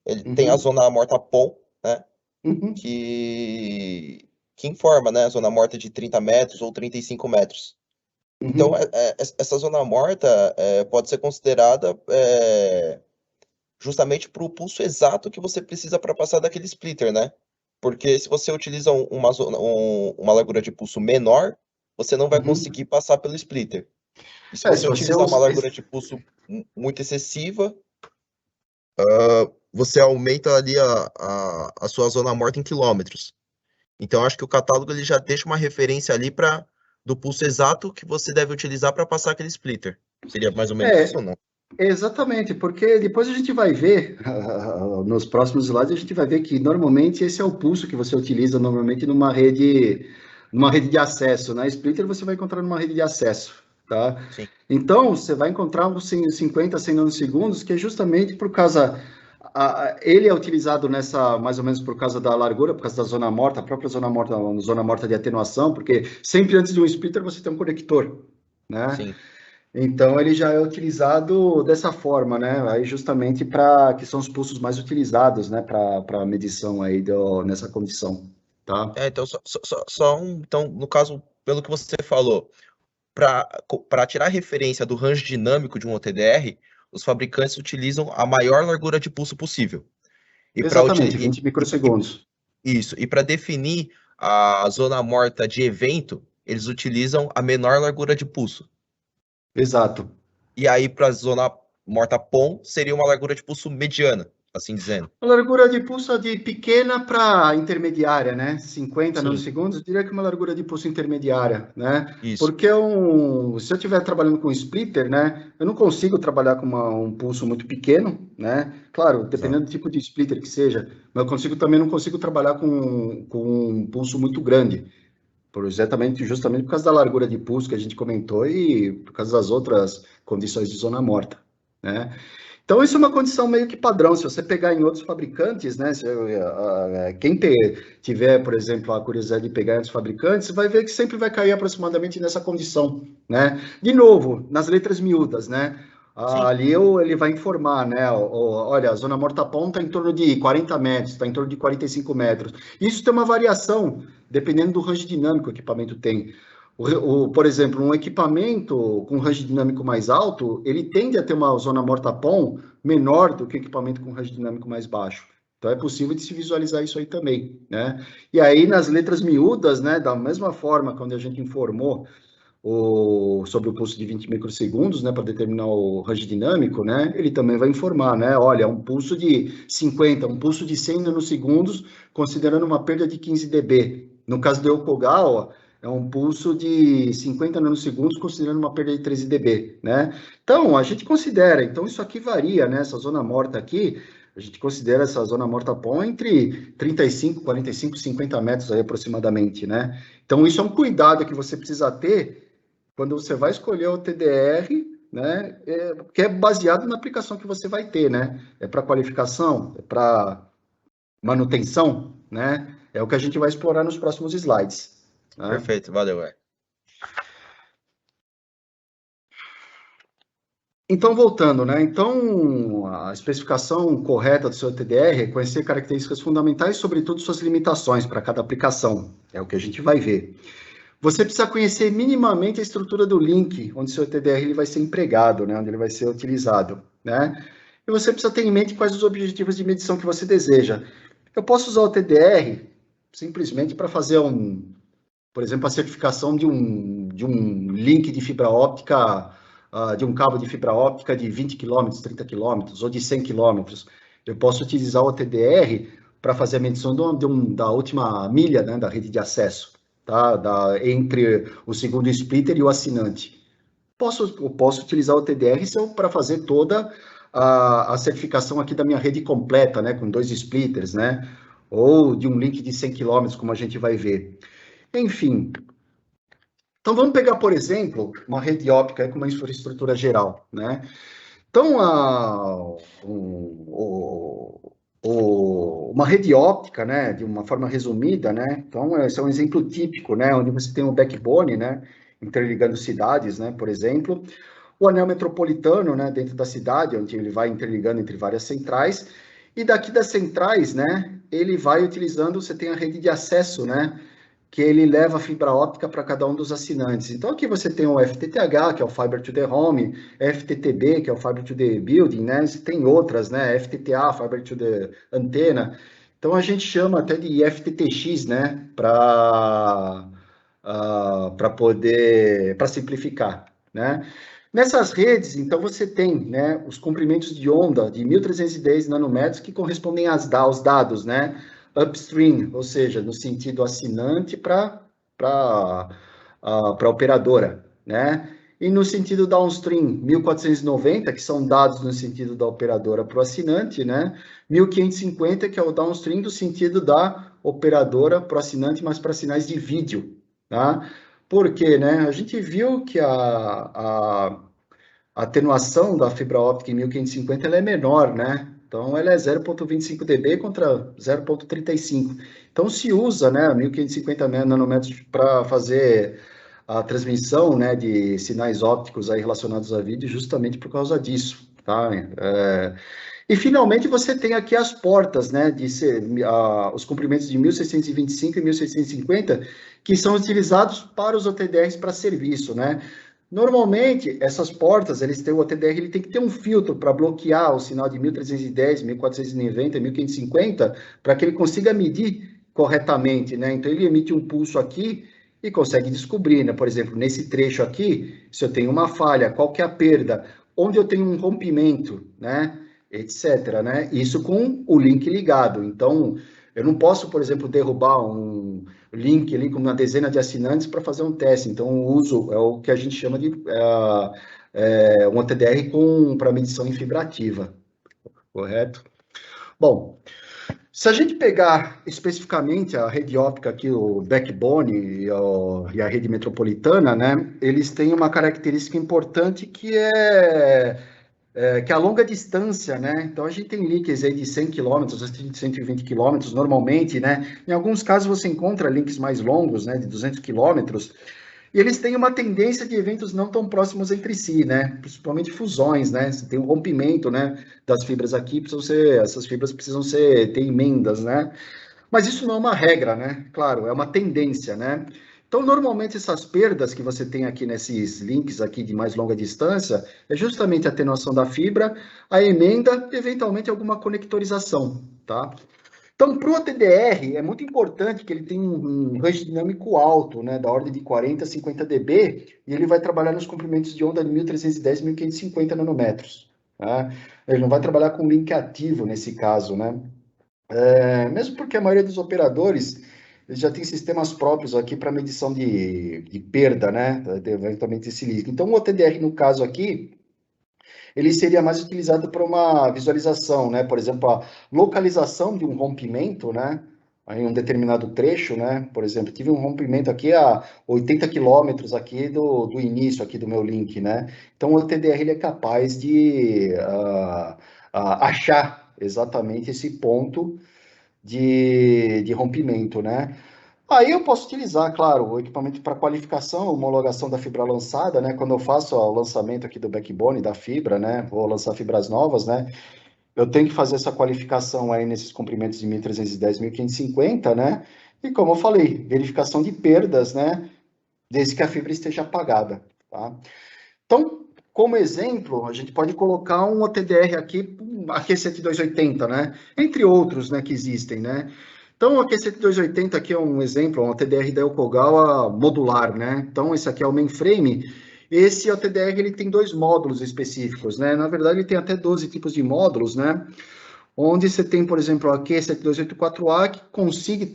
ele tem a uhum, zona morta POM, né? uhum, Que informa, né? A zona morta de 30 metros ou 35 metros. Então, uhum. essa zona morta pode ser considerada justamente para o pulso exato que você precisa para passar daquele splitter, né? Porque se você utiliza uma largura de pulso menor, você não vai Uhum. conseguir passar pelo splitter. E se Se você você utilizar uma usa. largura de pulso muito excessiva, você aumenta ali a sua zona morta em quilômetros. Então, acho que o catálogo ele já deixa uma referência ali do pulso exato que você deve utilizar para passar aquele splitter. Seria mais ou menos isso ou É, não? exatamente, porque depois a gente vai ver, nos próximos slides, a gente vai ver que normalmente esse é o pulso que você utiliza normalmente numa rede de acesso, né? Splitter você vai encontrar numa rede de acesso, tá? Sim, Então, você vai encontrar uns 50, 100 nanosegundos, que é justamente por causa, ele é utilizado nessa, mais ou menos por causa da largura, por causa da zona morta, a própria zona morta de atenuação, porque sempre antes de um splitter você tem um conector, né? sim. Então ele já é utilizado dessa forma, né? Aí justamente para que são os pulsos mais utilizados, né? Para medição aí nessa condição, tá? Então, então, no caso, pelo que você falou, para tirar referência do range dinâmico de um OTDR, os fabricantes utilizam a maior largura de pulso possível. E para Exatamente, 20 microsegundos. isso, e para definir a zona morta de evento, eles utilizam a menor largura de pulso. Exato. E aí, para a zona morta POM, seria uma largura de pulso mediana, assim dizendo. A largura de pulso é de pequena para intermediária, né? 50 Sim, nanosegundos, eu diria que é uma largura de pulso intermediária, né? isso. Porque se eu estiver trabalhando com splitter, né? Eu não consigo trabalhar com um pulso muito pequeno, né? Claro, Exato. dependendo do tipo de splitter que seja, mas também não consigo trabalhar com um pulso muito grande, justamente por causa da largura de pulso que a gente comentou e por causa das outras condições de zona morta, né? Então, isso é uma condição meio que padrão. Se você pegar em outros fabricantes, né? Quem tiver, por exemplo, a curiosidade de pegar em outros fabricantes, vai ver que sempre vai cair aproximadamente nessa condição, né? De novo, nas letras miúdas, né? Sim. Ali ele vai informar, né? Olha, a zona morta-pão está em torno de 40 metros, está em torno de 45 metros. Isso tem uma variação, dependendo do range dinâmico que o equipamento tem. Por exemplo, um equipamento com range dinâmico mais alto, ele tende a ter uma zona morta-pom menor do que equipamento com range dinâmico mais baixo. Então é possível de se visualizar isso aí também, né? E aí nas letras miúdas, né, da mesma forma quando a gente informou sobre o pulso de 20 microsegundos, né, para determinar o range dinâmico, né, ele também vai informar, né, olha, um pulso de 50, um pulso de 100 nanosegundos, considerando uma perda de 15 dB. No caso do Yokogawa, é um pulso de 50 nanosegundos, considerando uma perda de 13 dB, né? Então, a gente considera, então isso aqui varia, né, essa zona morta aqui, a gente considera essa zona morta POM entre 35, 45, 50 metros aí aproximadamente, né? Então, isso é um cuidado que você precisa ter quando você vai escolher o TDR, né, que é baseado na aplicação que você vai ter, né? É para qualificação, é para manutenção, né? É o que a gente vai explorar nos próximos slides. Né? Perfeito, valeu, Então, voltando, né? Então, a especificação correta do seu TDR é conhecer características fundamentais, sobretudo suas limitações para cada aplicação. É o que a gente vai ver. Você precisa conhecer minimamente a estrutura do link onde seu TDR ele vai ser empregado, né? Onde ele vai ser utilizado, né? E você precisa ter em mente quais os objetivos de medição que você deseja. Eu posso usar o TDR simplesmente para fazer por exemplo, a certificação de um link de fibra óptica, de um cabo de fibra óptica de 20 quilômetros, 30 quilômetros ou de 100 quilômetros. Eu posso utilizar o TDR para fazer a medição da última milha, né, da rede de acesso, tá? Entre o segundo splitter e o assinante. Eu posso utilizar o TDR para fazer toda a certificação aqui da minha rede completa, né, com 2 splitters, né, ou de um link de 100 quilômetros, como a gente vai ver. Enfim, então vamos pegar, por exemplo, uma rede óptica com uma infraestrutura geral, né? Então, uma rede óptica, né, de uma forma resumida, né? Então, esse é um exemplo típico, né, onde você tem um backbone, né, interligando cidades, né, por exemplo, o anel metropolitano, né, dentro da cidade, onde ele vai interligando entre várias centrais, e daqui das centrais, né, ele vai utilizando, você tem a rede de acesso, né, que ele leva a fibra óptica para cada um dos assinantes. Então, aqui você tem o FTTH, que é o Fiber to the Home, FTTB, que é o Fiber to the Building, né? Você tem outras, né? FTTA, Fiber to the Antenna. Então, a gente chama até de FTTX, né, para simplificar, né? Nessas redes, então, você tem, né, os comprimentos de onda de 1.310 nanômetros que correspondem aos dados, né, upstream, ou seja, no sentido assinante para a operadora, né? E no sentido downstream, 1.490, que são dados no sentido da operadora para o assinante, né? 1.550, que é o downstream do sentido da operadora para o assinante, mas para sinais de vídeo, tá? Por quê, né? A gente viu que a atenuação da fibra óptica em 1.550 ela é menor, né? Então, ela é 0,25 dB contra 0,35. Então, se usa, né, 1.550 nanômetros para fazer a transmissão, né, de sinais ópticos aí relacionados a vídeo justamente por causa disso, tá? E, finalmente, você tem aqui as portas, né, os comprimentos de 1.625 e 1.650, que são utilizados para os OTDRs para serviço, né? Normalmente, essas portas, o OTDR ele tem que ter um filtro para bloquear o sinal de 1.310, 1.490, 1.550, para que ele consiga medir corretamente, né? Então, ele emite um pulso aqui e consegue descobrir, né? Por exemplo, nesse trecho aqui, se eu tenho uma falha, qual que é a perda, onde eu tenho um rompimento, né? Etc, né? Isso com o link ligado. Então, eu não posso, por exemplo, derrubar um link ali com uma dezena de assinantes para fazer um teste. Então, o uso é o que a gente chama de um OTDR para medição em fibra ativa, correto? Bom, se a gente pegar especificamente a rede óptica aqui, o backbone e a rede metropolitana, né, eles têm uma característica importante que é a longa distância, né? Então, a gente tem links aí de 100 quilômetros, de 120 quilômetros, normalmente, né? Em alguns casos, você encontra links mais longos, né? De 200 quilômetros, e eles têm uma tendência de eventos não tão próximos entre si, né? Principalmente fusões, né? Você tem um rompimento, né? Das fibras aqui, essas fibras precisam ter emendas, né? Mas isso não é uma regra, né? Claro, é uma tendência, né? Então, normalmente, essas perdas que você tem aqui nesses links aqui de mais longa distância é justamente a atenuação da fibra, a emenda, eventualmente alguma conectorização, tá? Então, para o OTDR, é muito importante que ele tenha um range dinâmico alto, né, da ordem de 40 a 50 dB, e ele vai trabalhar nos comprimentos de onda de 1.310 e 1.550 nanômetros. Tá? Ele não vai trabalhar com link ativo nesse caso, né? Mesmo porque a maioria dos operadores eles já tem sistemas próprios aqui para medição de perda, né? Eventualmente esse link. Então, o OTDR, no caso aqui, ele seria mais utilizado para uma visualização, né? Por exemplo, a localização de um rompimento, né? Em um determinado trecho, né? Por exemplo, tive um rompimento aqui a 80 quilômetros aqui do início aqui do meu link, né? Então, o TDR ele é capaz de achar exatamente esse ponto de rompimento, né? Aí eu posso utilizar, claro, o equipamento para qualificação, homologação da fibra lançada, né? Quando eu faço o lançamento aqui do backbone, da fibra, né? Vou lançar fibras novas, né? Eu tenho que fazer essa qualificação aí nesses comprimentos de 1.310, 1.550, né? E como eu falei, verificação de perdas, né? Desde que a fibra esteja apagada, tá? Então, como exemplo, a gente pode colocar um OTDR aqui, a Q7280, né? Entre outros, né, que existem, né? Então, a Q7280 aqui é um exemplo, um OTDR da Yokogawa modular, né? Então, esse aqui é o mainframe. Esse OTDR, ele tem dois módulos específicos, né? Na verdade, ele tem até 12 tipos de módulos, né? Onde você tem, por exemplo, a Q7284A, que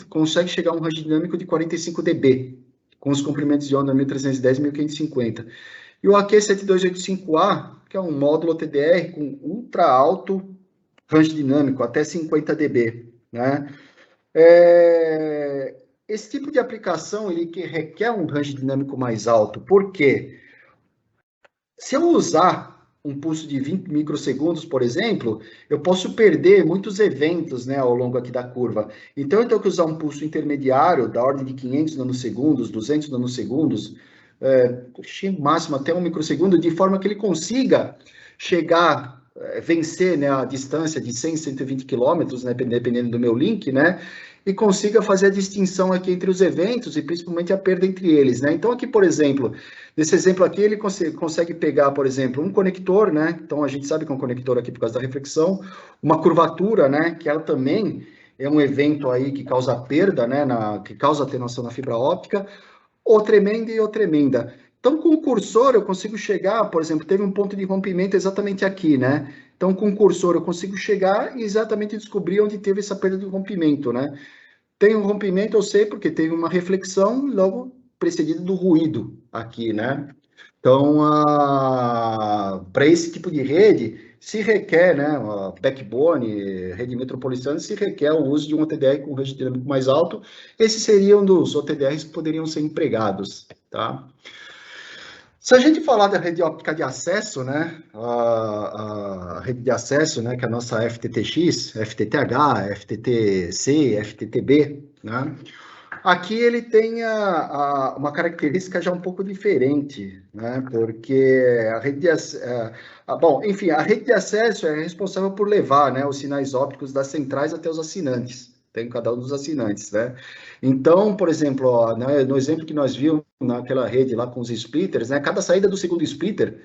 consegue chegar a um range dinâmico de 45 dB, com os comprimentos de onda 1.310 e 1.550. E o AQ7285A, que é um módulo TDR com ultra alto range dinâmico, até 50 dB, né? Esse tipo de aplicação ele requer um range dinâmico mais alto. Por quê? Se eu usar um pulso de 20 microsegundos, por exemplo, eu posso perder muitos eventos, né, ao longo aqui da curva. Então, eu tenho que usar um pulso intermediário da ordem de 500 nanosegundos, 200 nanosegundos, máximo até 1 microsegundo, de forma que ele consiga chegar, vencer, né, a distância de 100, 120 quilômetros, né, dependendo do meu link, né, e consiga fazer a distinção aqui entre os eventos e principalmente a perda entre eles, né. Então, aqui, por exemplo, nesse exemplo aqui, ele consegue pegar, por exemplo, um conector, né, então a gente sabe que é um conector aqui por causa da reflexão, uma curvatura, né, que ela também é um evento aí que causa perda, né, que causa atenuação na fibra óptica, ou tremenda e ou tremenda. Então, com o cursor, eu consigo chegar, por exemplo, teve um ponto de rompimento exatamente aqui, né? Então, com o cursor, eu consigo chegar e exatamente descobrir onde teve essa perda de rompimento, né? Tem um rompimento, eu sei, porque teve uma reflexão logo precedida do ruído aqui, né? Então, para esse tipo de rede, se requer, né, a backbone, rede metropolitana, se requer o uso de um OTDR com range dinâmico mais alto. Esses seriam dos OTDRs que poderiam ser empregados, tá? Se a gente falar da rede óptica de acesso, né, a rede de acesso, né, que é a nossa FTTX, FTTH, FTTC, FTTB, né, aqui ele tem uma característica já um pouco diferente, né, porque a rede de bom, enfim, a rede de acesso é responsável por levar, né, os sinais ópticos das centrais até os assinantes, tem cada um dos assinantes, né? Então, por exemplo, ó, né, no exemplo que nós vimos naquela rede lá com os splitters, né, cada saída do segundo splitter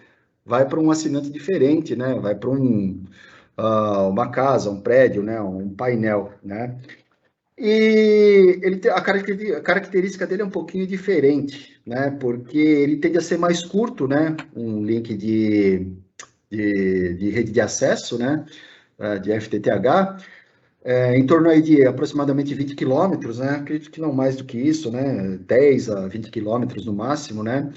vai para um assinante diferente, né? Vai para uma casa, um prédio, né? Um painel, né? E ele tem, a característica dele é um pouquinho diferente, né? Porque ele tende a ser mais curto, né? Um link de rede de acesso, né? De FTTH, em torno aí de aproximadamente 20 quilômetros, né? Acredito que não mais do que isso, né? 10 a 20 quilômetros no máximo, né?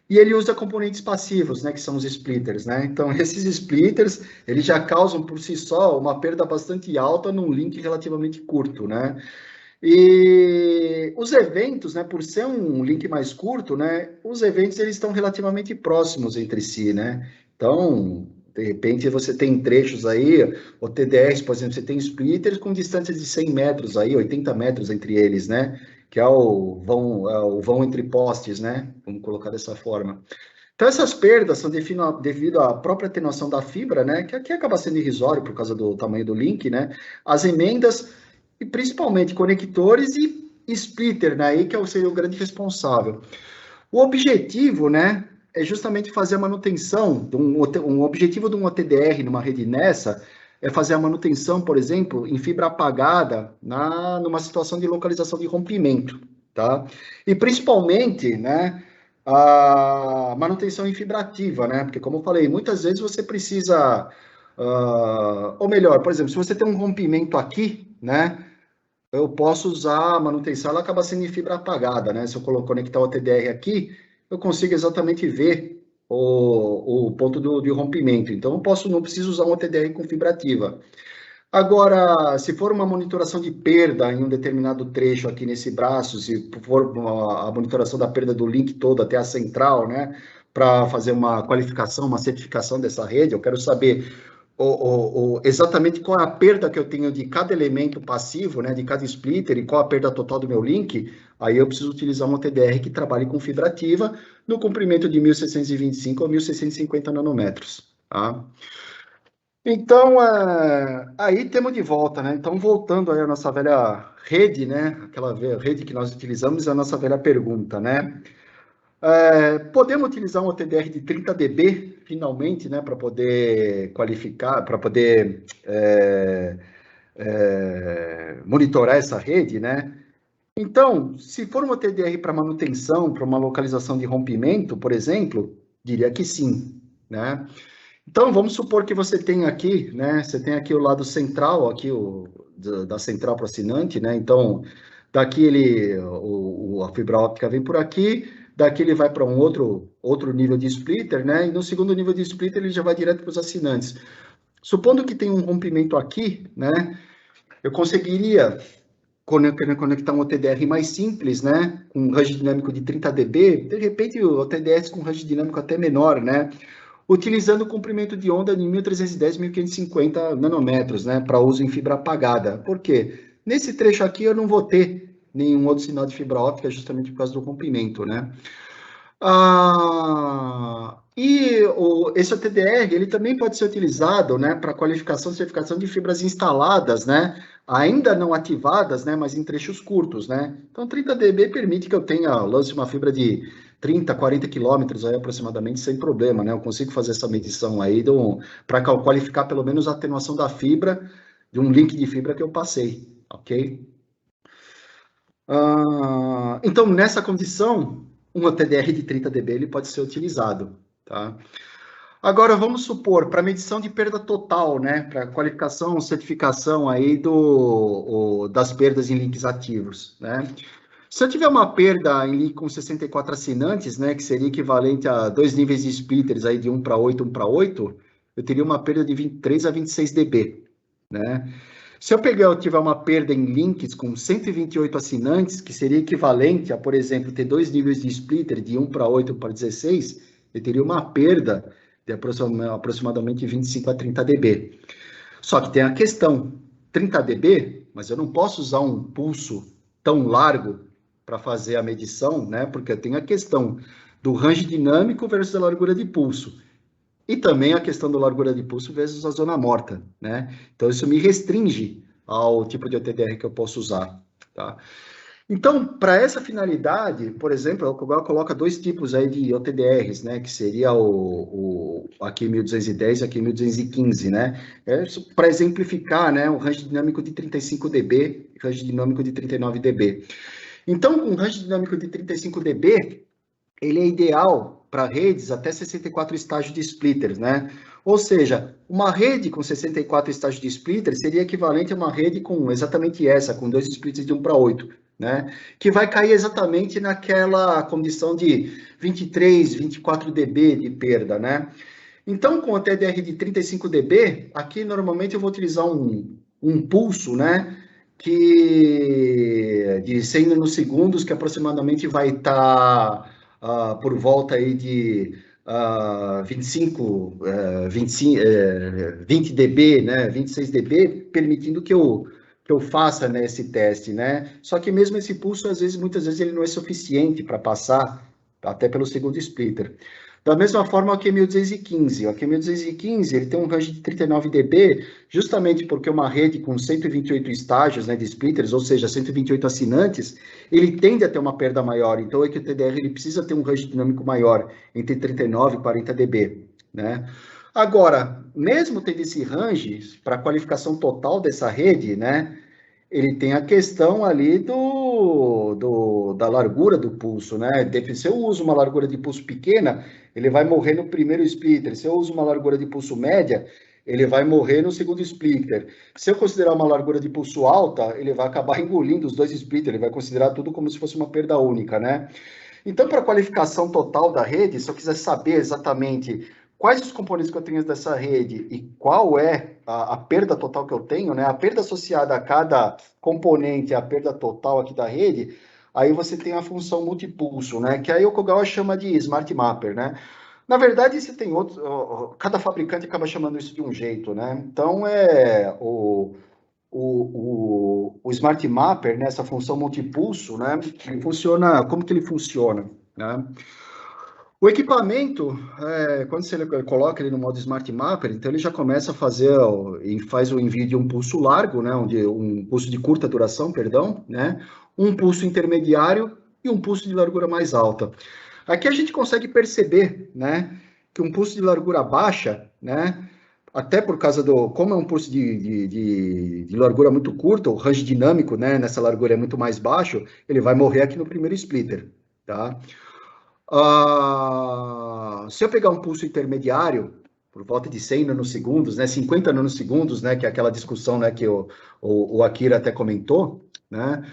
E ele usa componentes passivos, né? Que são os splitters, né? Então, esses splitters, eles já causam por si só uma perda bastante alta num link relativamente curto, né? E os eventos, né? Por ser um link mais curto, né? Os eventos, eles estão relativamente próximos entre si, né? Então, de repente, você tem trechos aí, o TDRs, por exemplo, você tem splitters com distâncias de 100 metros aí, 80 metros entre eles, né? Que é o vão entre postes, né? Vamos colocar dessa forma. Então, essas perdas são devido à própria atenuação da fibra, né? Que aqui acaba sendo irrisório por causa do tamanho do link, né? As emendas e principalmente conectores e splitter, né? Aí que seria o grande responsável. O objetivo, né, é justamente fazer a manutenção, um objetivo de um OTDR numa rede nessa é fazer a manutenção, por exemplo, em fibra apagada, numa situação de localização de rompimento, tá? E principalmente, né, a manutenção em fibra ativa, né? Porque, como eu falei, muitas vezes você precisa, ou melhor, por exemplo, se você tem um rompimento aqui, né, eu posso usar a manutenção, ela acaba sendo em fibra apagada, né? Se eu conectar o TDR aqui, eu consigo exatamente ver o ponto de rompimento. Então, não preciso usar um TDR com fibra ativa. Agora, se for uma monitoração de perda em um determinado trecho aqui nesse braço, se for a monitoração da perda do link todo até a central, né? Para fazer uma qualificação, uma certificação dessa rede, eu quero saber exatamente qual é a perda que eu tenho de cada elemento passivo, né, de cada splitter, e qual a perda total do meu link, aí eu preciso utilizar uma TDR que trabalhe com fibra ativa no comprimento de 1625 ou 1650 nanômetros, tá? Então, aí temos de volta, né? Então, voltando aí à nossa velha rede, né? Aquela rede que nós utilizamos, a nossa velha pergunta, né? Podemos utilizar um OTDR de 30 dB, finalmente, né, para poder qualificar, para poder monitorar essa rede, né? Então, se for um OTDR para manutenção, para uma localização de rompimento, por exemplo, diria que sim, né? Então, vamos supor que você tem aqui, né? Você tem aqui o lado central, aqui da central para o assinante, né? Então, daqui a fibra óptica vem por aqui, daqui ele vai para um outro nível de splitter, né? E no segundo nível de splitter ele já vai direto para os assinantes. Supondo que tem um rompimento aqui, né? Eu conseguiria conectar um OTDR mais simples, né? Com um range dinâmico de 30 dB, de repente o OTDR com range dinâmico até menor, né? Utilizando o comprimento de onda de 1310, 1550 nanômetros, né, para uso em fibra apagada. Por quê? Nesse trecho aqui eu não vou ter nenhum outro sinal de fibra óptica, justamente por causa do rompimento, né? Esse OTDR, ele também pode ser utilizado, né, para qualificação e certificação de fibras instaladas, né, ainda não ativadas, né, mas em trechos curtos, né. Então, 30 dB permite que eu lance uma fibra de 30, 40 quilômetros aí aproximadamente sem problema, né. Eu consigo fazer essa medição aí para qualificar pelo menos a atenuação da fibra de um link de fibra que eu passei, ok? Então, nessa condição, um TDR de 30 dB ele pode ser utilizado, tá? Agora, vamos supor, para medição de perda total, né, para qualificação, certificação aí das perdas em links ativos, né? Se eu tiver uma perda em link com 64 assinantes, né, que seria equivalente a 2 níveis de splitters aí de 1 para 8, 1 para 8, eu teria uma perda de 23 a 26 dB, né? Se eu tiver uma perda em links com 128 assinantes, que seria equivalente a, por exemplo, ter 2 níveis de splitter de 1 para 8 para 16, eu teria uma perda de aproximadamente 25 a 30 dB. Só que tem a questão, 30 dB, mas eu não posso usar um pulso tão largo para fazer a medição, né? Porque eu tenho a questão do range dinâmico versus a largura de pulso. E também a questão da largura de pulso versus a zona morta, né? Então, isso me restringe ao tipo de OTDR que eu posso usar, tá? Então, para essa finalidade, por exemplo, o Kogal coloca 2 tipos aí de OTDRs, né? Que seria o aqui 1210 e aqui 1215, né? Para exemplificar, né? O range dinâmico de 35 dB e range dinâmico de 39 dB. Então, com um range dinâmico de 35 dB, ele é ideal para redes até 64 estágios de splitters, né? Ou seja, uma rede com 64 estágios de splitters seria equivalente a uma rede com exatamente essa, com 2 splitters de 1 para 8, né? Que vai cair exatamente naquela condição de 23, 24 dB de perda, né? Então, com a TDR de 35 dB, aqui normalmente eu vou utilizar um pulso, né? Que de 100 nanosegundos, que aproximadamente vai estar por volta aí de 20 dB, né, 26 dB, permitindo que eu faça, né, esse teste, né? Só que mesmo esse pulso, muitas vezes ele não é suficiente para passar até pelo segundo splitter. Da mesma forma, o Q1215. O Q1215 ele tem um range de 39 dB, justamente porque uma rede com 128 estágios, né, de splitters, ou seja, 128 assinantes, ele tende a ter uma perda maior. Então, o EQTDR ele precisa ter um range dinâmico maior, entre 39 e 40 dB, né? Agora, mesmo tendo esse range, para a qualificação total dessa rede, né, ele tem a questão ali da largura do pulso, né? Se eu uso uma largura de pulso pequena, ele vai morrer no primeiro splitter. Se eu uso uma largura de pulso média, ele vai morrer no segundo splitter. Se eu considerar uma largura de pulso alta, ele vai acabar engolindo os 2 splitters, ele vai considerar tudo como se fosse uma perda única, né? Então, para a qualificação total da rede, se eu quiser saber exatamente quais os componentes que eu tenho dessa rede e qual é a perda total que eu tenho, né? A perda associada a cada componente, a perda total aqui da rede, aí você tem a função multipulso, né? Que aí o Kogawa chama de Smart Mapper, né? Na verdade, você tem outros, cada fabricante acaba chamando isso de um jeito, né? Então, o Smart Mapper, né, essa função multipulso, né, ele funciona, como que ele funciona, né? O equipamento, quando você coloca ele no modo Smart Mapper, então ele já começa a fazer, e faz o envio de um pulso largo, né, um pulso de curta duração, perdão, né, um pulso intermediário e um pulso de largura mais alta. Aqui a gente consegue perceber, né, que um pulso de largura baixa, né, até por causa como é um pulso de largura muito curta, o range dinâmico, né, nessa largura é muito mais baixo, ele vai morrer aqui no primeiro splitter, tá? Se eu pegar um pulso intermediário, por volta de 100 nanosegundos, né, 50 nanosegundos, né, que é aquela discussão, né, que o Akira até comentou, né,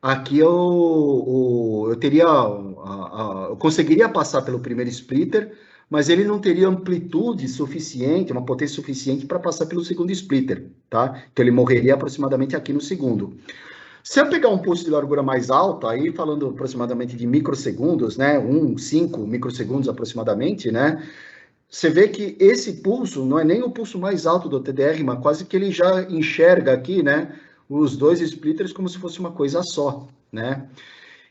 aqui eu teria, eu conseguiria passar pelo primeiro splitter, mas ele não teria amplitude suficiente, uma potência suficiente para passar pelo segundo splitter, tá? Então ele morreria aproximadamente aqui no segundo. Se eu pegar um pulso de largura mais alta, aí falando aproximadamente de microsegundos, né, 5 microsegundos aproximadamente, né, você vê que esse pulso não é nem o pulso mais alto do TDR, mas quase que ele já enxerga aqui, né, os 2 splitters como se fosse uma coisa só, né.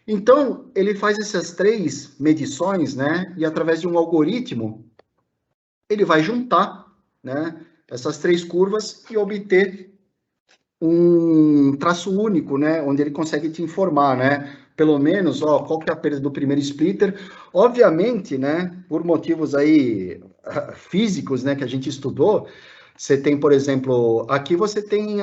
Então, ele faz essas 3 medições, né, e através de um algoritmo, ele vai juntar, né, essas 3 curvas e obter um traço único, né, onde ele consegue te informar, né, pelo menos, qual que é a perda do primeiro splitter. Obviamente, né, por motivos aí físicos, né, que a gente estudou, Você tem, por exemplo, aqui você tem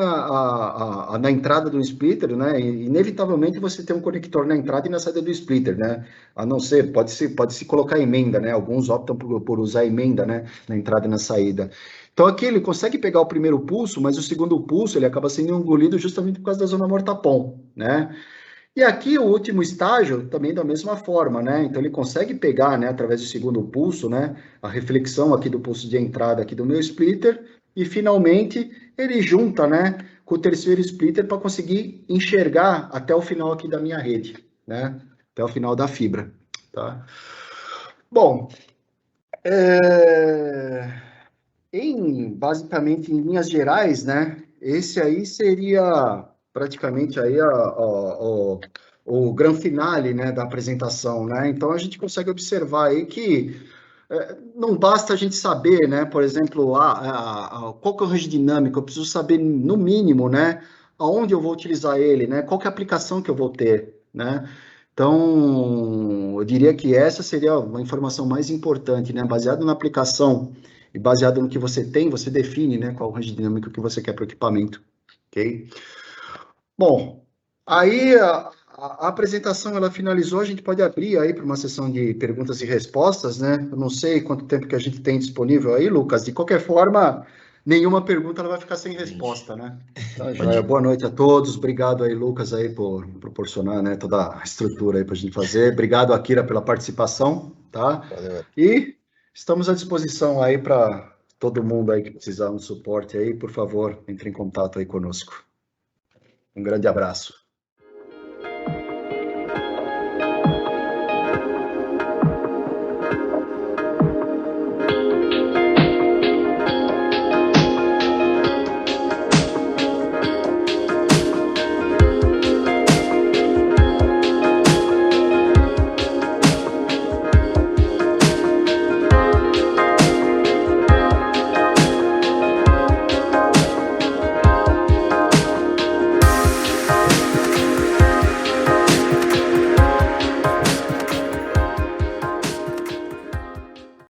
na entrada do splitter, né? Inevitavelmente você tem um conector na entrada e na saída do splitter, né? A não ser, pode-se colocar emenda, né? Alguns optam por usar emenda, né? Na entrada e na saída. Então aqui ele consegue pegar o primeiro pulso, mas o segundo pulso ele acaba sendo engolido justamente por causa da zona mortapom, né? E aqui o último estágio também da mesma forma, né? Então ele consegue pegar, né, através do segundo pulso, né, a reflexão aqui do pulso de entrada aqui do meu splitter e finalmente ele junta, né, com o terceiro splitter para conseguir enxergar até o final aqui da minha rede, né? Até o final da fibra, tá? Bom, basicamente em linhas gerais, né? Esse aí seria praticamente aí o grande finale, né, da apresentação, né? Então a gente consegue observar aí que não basta a gente saber, né? Por exemplo, qual que é o range dinâmico, eu preciso saber no mínimo, né? Aonde eu vou utilizar ele, né? Qual que é a aplicação que eu vou ter, né? Então, eu diria que essa seria uma informação mais importante, né? Baseado na aplicação e baseado no que você tem, você define, né? Qual o range dinâmico que você quer para o equipamento, ok? Bom, aí a apresentação ela finalizou, a gente pode abrir aí para uma sessão de perguntas e respostas, né? Eu não sei quanto tempo que a gente tem disponível aí, Lucas. De qualquer forma, nenhuma pergunta ela vai ficar sem resposta, né? Tá, joia. Boa noite a todos. Obrigado aí, Lucas, aí por proporcionar, né, toda a estrutura aí para a gente fazer. Obrigado, Akira, pela participação, tá? Valeu. E estamos à disposição aí para todo mundo aí que precisar de um suporte aí, por favor, entre em contato aí conosco. Um grande abraço.